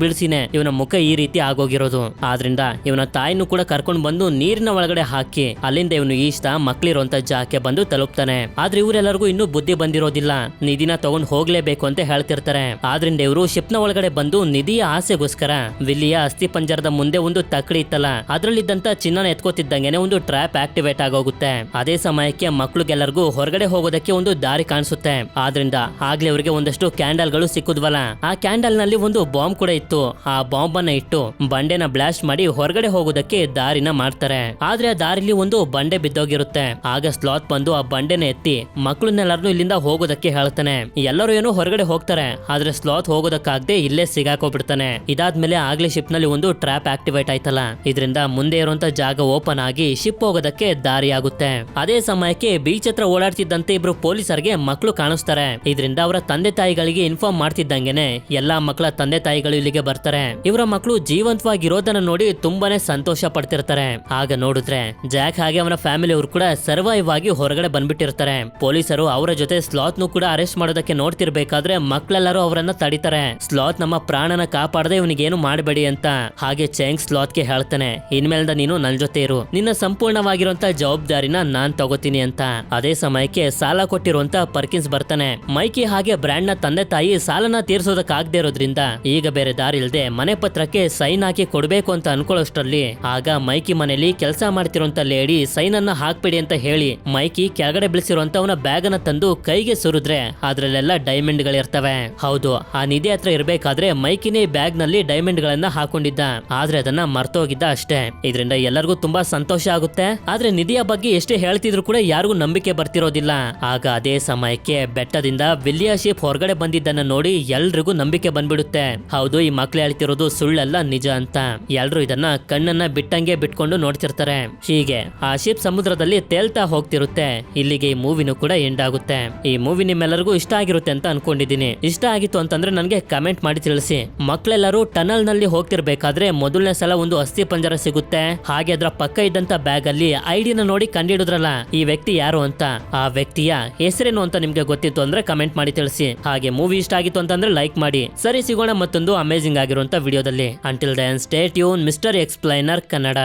ಬೀಳ್ಸಿನೆ ಇವನ ಮುಖ ಈ ರೀತಿ ಆಗೋಗಿರೋದು. ಆದ್ರಿಂದ ಇವನ ತಾಯಿನೂ ಕೂಡ ಕರ್ಕೊಂಡ್ ಬಂದು ನೀರಿನ ಒಳಗಡೆ ಹಾಕಿ ಅಲ್ಲಿಂದ ಇವನು ಈಸ್ತಾ ಮಕ್ಳಿರುವಂತ ಜಾಗಕ್ಕೆ ಬಂದು ತಲುಪ್ತಾನೆ. ಆದ್ರೆ ಇವರೆಲ್ಲರಿಗೂ ಇನ್ನೂ ಬುದ್ಧಿ ಬಂದಿರೋದಿಲ್ಲ. ನಿಧಿನ ತಗೊಂಡ್ ಹೋಗ್ಲೇಬೇಕು ಅಂತ ಹೇಳ್ತಿರ್ತಾರೆ. ಆದ್ರಿಂದ ಇವರು ಶಿಪ್ ನ ಒಳಗಡೆ ಬಂದು ನಿಧಿಯ ಆಸೆಗೋಸ್ಕರ ವಿಲ್ಲಿಯ ಅಸ್ಥಿ ಪಂಜರದ ಮುಂದೆ ಒಂದು ತಕ್ಕಡಿ ಇತ್ತಲ್ಲ ಅದ್ರಲ್ಲಿದ್ದಂತ ಚಿನ್ನನ ಎತ್ಕೋತಿದ್ದಂಗೆನೆ ಒಂದು ಟ್ರ್ಯಾಪ್ ಆಕ್ಟಿವೇಟ್ ಆಗೋಗುತ್ತೆ. ಅದೇ ಸಮಯಕ್ಕೆ ಮಕ್ಳಿಗೆಲ್ಲರಿಗೂ ಹೊರಗಡೆ ಹೋಗೋದಕ್ಕೆ ಒಂದು ದಾರಿ ಕಾಣಿಸುತ್ತೆ. ಆದ್ರಿಂದ ಆಗ್ಲೇ ಅವರಿಗೆ ಒಂದಷ್ಟು ಕ್ಯಾಂಡಲ್ ಗಳು ಸಿಕ್ಕುದ್ವಲ್ಲ, ಆ ಕ್ಯಾಂಡಲ್ ನಲ್ಲಿ ಒಂದು ಬಾಂಬ್ ಕೂಡ ಇತ್ತು. ಆ ಬಾಂಬ್ ಅನ್ನ ಇಟ್ಟು ಬಂಡೆನ ಬ್ಲಾಸ್ಟ್ ಮಾಡಿ ಹೊರಗಡೆ ಹೋಗೋದಕ್ಕೆ ದಾರಿನ ಮಾಡ್ತಾರೆ. ಆದ್ರೆ ಆ ದಾರಿಲಿ ಒಂದು ಬಂಡೆ ಬಿದ್ದೋಗಿರುತ್ತೆ. ಆಗ ಸ್ಲಾತ್ ಬಂದು ಆ ಬಂಡೆನ ಎತ್ತಿ ಮಕ್ಳನ್ನೆಲ್ಲರನ್ನು ಇಲ್ಲಿಂದ ಹೋಗೋದಕ್ಕೆ ಹೇಳ್ತಾನೆ. ಎಲ್ಲರೂ ಏನೋ ಹೊರಗಡೆ ಹೋಗ್ತಾರೆ. ಆದ್ರೆ ಸ್ಲಾತ್ ಹೋಗೋದಕ್ಕಾಗದೆ ಇಲ್ಲೇ ಸಿಗಾಕೋಬಿಡ್ತಾನೆ. ಇದಾದ್ಮೇಲೆ ಆಗ್ಲೇ ಶಿಪ್ ನಲ್ಲಿ ಒಂದು ಟ್ರ್ಯಾಪ್ ಆಕ್ಟಿವೇಟ್ ಆಯ್ತಲ್ಲ, ಇದರಿಂದ ಮುಂದೆ ಇರುವಂತ ಜಾಗ ಓಪನ್ ಆಗಿ ಶಿಪ್ ಹೋಗೋದಕ್ಕೆ ದಾರಿ ಆಗುತ್ತೆ. ಅದೇ ಸಮಯಕ್ಕೆ ಬೀಚ್ ಹತ್ರ ಓಡಾಡ್ತಿದ್ದಂತೆ ಇಬ್ರು ಪೊಲೀಸರಿಗೆ ಮಕ್ಕಳು ಕಾಣಿಸ್ತಾರೆ. ಇದರಿಂದ ಅವರ ತಂದೆ ತಾಯಿಗಳಿಗೆ ಇನ್ಫಾರ್ಮ್ ಮಾಡ್ತಿದ್ದಂಗೆನೆ ಎಲ್ಲಾ ಮಕ್ಕಳ ತಂದೆ ತಾಯಿಗಳು ಇಲ್ಲಿಗೆ ಬರ್ತಾರೆ. ಇವರ ಮಕ್ಕಳು ಜೀವಂತವಾಗಿರೋದನ್ನ ನೋಡಿ ತುಂಬಾನೇ ಸಂತೋಷ ಪಡ್ತಿರ್ತಾರೆ. ಆಗ ನೋಡಿದ್ರೆ ಜಾಕ್ ಹಾಗೆ ಅವನ ಫ್ಯಾಮಿಲಿ ಅವರು ಕೂಡ ಸರ್ವೈವ್ ಆಗಿ ಹೊರಗಡೆ ಬಂದ್ಬಿಟ್ಟಿರ್ತಾರೆ. ಪೊಲೀಸರು ಅವರ ಜೊತೆ ಸ್ಲಾತ್ ನು ಕೂಡ ಅರೆಸ್ಟ್ ಮಾಡೋದಕ್ಕೆ ನೋಡ್ತಿರ್ಬೇಕಾದ್ರೆ ಮಕ್ಕಳೆಲ್ಲರೂ ಅವರನ್ನ ತಡಿತಾರೆ. ಸ್ಲಾತ್ ನಮ್ಮ ಪ್ರಾಣನ ಕಾಪಾಡದೆ ಇವನಿಗೇನು ಮಾಡಬೇಡಿ ಅಂತ. ಹಾಗೆ ಚೆಂಗ್ ಸ್ಲಾತ್ ಗೆ ಹೇಳ್ತಾನೆ, ಇನ್ಮೇಲಿಂದ ನೀನು ನನ್ ಜೊತೆ ಇರು, ನಿನ್ನ ಸಂಪೂರ್ಣವಾಗಿರುವಂತ ಮಾಡುವಂತ ಜವಾಬ್ದಾರಿನ ನಾನ್ ತಗೋತೀನಿ ಅಂತ. ಅದೇ ಸಮಯಕ್ಕೆ ಸಾಲ ಕೊಟ್ಟಿರುವಂತ ಪರ್ಕಿನ್ಸ್ ಬರ್ತಾನೆ. ಮೈಕಿ ಹಾಗೆ ಬ್ರ್ಯಾಂಡ್ ನ ತಂದೆ ತಾಯಿ ಸಾಲನ ತೀರ್ಸೋದಕ್ಕಾಗದೇ ಇರೋದ್ರಿಂದ ಈಗ ಬೇರೆ ದಾರಿ ಇಲ್ದೆ ಮನೆ ಪತ್ರಕ್ಕೆ ಸೈನ್ ಹಾಕಿ ಕೊಡ್ಬೇಕು ಅಂತ ಅನ್ಕೊಳ್ಳೋಷ್ಟ್ರಲ್ಲಿ ಆಗ ಮೈಕಿ ಮನೇಲಿ ಕೆಲಸ ಮಾಡ್ತಿರುವಂತ ಲೇಡಿ ಸೈನ್ ಅನ್ನ ಹಾಕ್ಬಿಡಿ ಅಂತ ಹೇಳಿ ಮೈಕಿ ಕೆಳಗಡೆ ಬಿಳಿಸಿರುವಂತ ಅವನ ಬ್ಯಾಗ್ ಅನ್ನ ತಂದು ಕೈಗೆ ಸುರಿದ್ರೆ ಅದ್ರಲ್ಲೆಲ್ಲ ಡೈಮಂಡ್ ಗಳಿರ್ತವೆ. ಹೌದು, ಆ ನಿಧಿ ಹತ್ರ ಇರ್ಬೇಕಾದ್ರೆ ಮೈಕಿನೇ ಬ್ಯಾಗ್ ನಲ್ಲಿ ಡೈಮಂಡ್ ಗಳನ್ನ ಹಾಕೊಂಡಿದ್ದ, ಆದ್ರೆ ಅದನ್ನ ಮರ್ತೋಗಿದ್ದ ಅಷ್ಟೇ. ಇದರಿಂದ ಎಲ್ಲರಿಗೂ ತುಂಬಾ ಸಂತೋಷ ಆಗುತ್ತೆ. ಆದ್ರೆ ನಿಧಿಯ ಬಗ್ಗೆ ಎಷ್ಟೇ ಹೇಳ್ತಿದ್ರು ಕೂಡ ಯಾರಿಗೂ ನಂಬಿಕೆ ಬರ್ತಿರೋದಿಲ್ಲ. ಆಗ ಅದೇ ಸಮಯಕ್ಕೆ ಬೆಟ್ಟದಿಂದ ವಿಲ್ಲಿಯ ಶಿಪ್ ಹೊರಗಡೆ ಬಂದಿದ್ದನ್ನ ನೋಡಿ ಎಲ್ರಿಗೂ ನಂಬಿಕೆ ಬಂದ್ಬಿಡುತ್ತೆ. ಹೌದು, ಈ ಮಕ್ಳು ಹೇಳ್ತಿರೋದು ಸುಳ್ಳಲ್ಲ, ನಿಜ ಅಂತ. ಎಲ್ರು ಇದನ್ನ ಕಣ್ಣನ್ನ ಬಿಟ್ಟಂಗೆ ಬಿಟ್ಕೊಂಡು ನೋಡ್ತಿರ್ತಾರೆ. ಹೀಗೆ ಆ ಶಿಪ್ ಸಮುದ್ರದಲ್ಲಿ ತೇಲ್ತಾ ಹೋಗ್ತಿರುತ್ತೆ. ಇಲ್ಲಿಗೆ ಈ ಮೂವಿನೂ ಕೂಡ ಎಂಡ್ ಆಗುತ್ತೆ. ಈ ಮೂವಿ ನಿಮ್ಮೆಲ್ಲರಿಗೂ ಇಷ್ಟ ಆಗಿರುತ್ತೆ ಅಂತ ಅನ್ಕೊಂಡಿದೀನಿ. ಇಷ್ಟ ಆಗಿತ್ತು ಅಂತಂದ್ರೆ ನನಗೆ ಕಮೆಂಟ್ ಮಾಡಿ ತಿಳಿಸಿ. ಮಕ್ಳೆಲ್ಲರೂ ಟನಲ್ ನಲ್ಲಿ ಹೋಗ್ತಿರ್ಬೇಕಾದ್ರೆ ಮೊದಲನೇ ಸಲ ಒಂದು ಅಸ್ಥಿ ಪಂಜರ ಸಿಗುತ್ತೆ. ಹಾಗೆ ಅದರ ಪಕ್ಕ ಇದ್ದಂತ ಬ್ಯಾಗ್ ಅಲ್ಲಿ ಐಡಿನ ನೋಡಿ ಕಂಡಿಡಿದ್ರಲ್ಲ ಈ ವ್ಯಕ್ತಿ ಯಾರು ಅಂತ. ಆ ವ್ಯಕ್ತಿಯ ಹೆಸರೇನು ಅಂತ ನಿಮ್ಗೆ ಗೊತ್ತಿತ್ತು ಅಂದ್ರೆ ಕಮೆಂಟ್ ಮಾಡಿ ತಿಳಿಸಿ. ಹಾಗೆ ಮೂವಿ ಇಷ್ಟ ಆಗಿತ್ತು ಅಂತಂದ್ರೆ ಲೈಕ್ ಮಾಡಿ. ಸರಿ, ಸಿಗೋಣ ಮತ್ತೊಂದು ಅಮೇಜಿಂಗ್ ಆಗಿರುವಂತ ವಿಡಿಯೋದಲ್ಲಿ. Until then stay tune, mister explainer Kannada.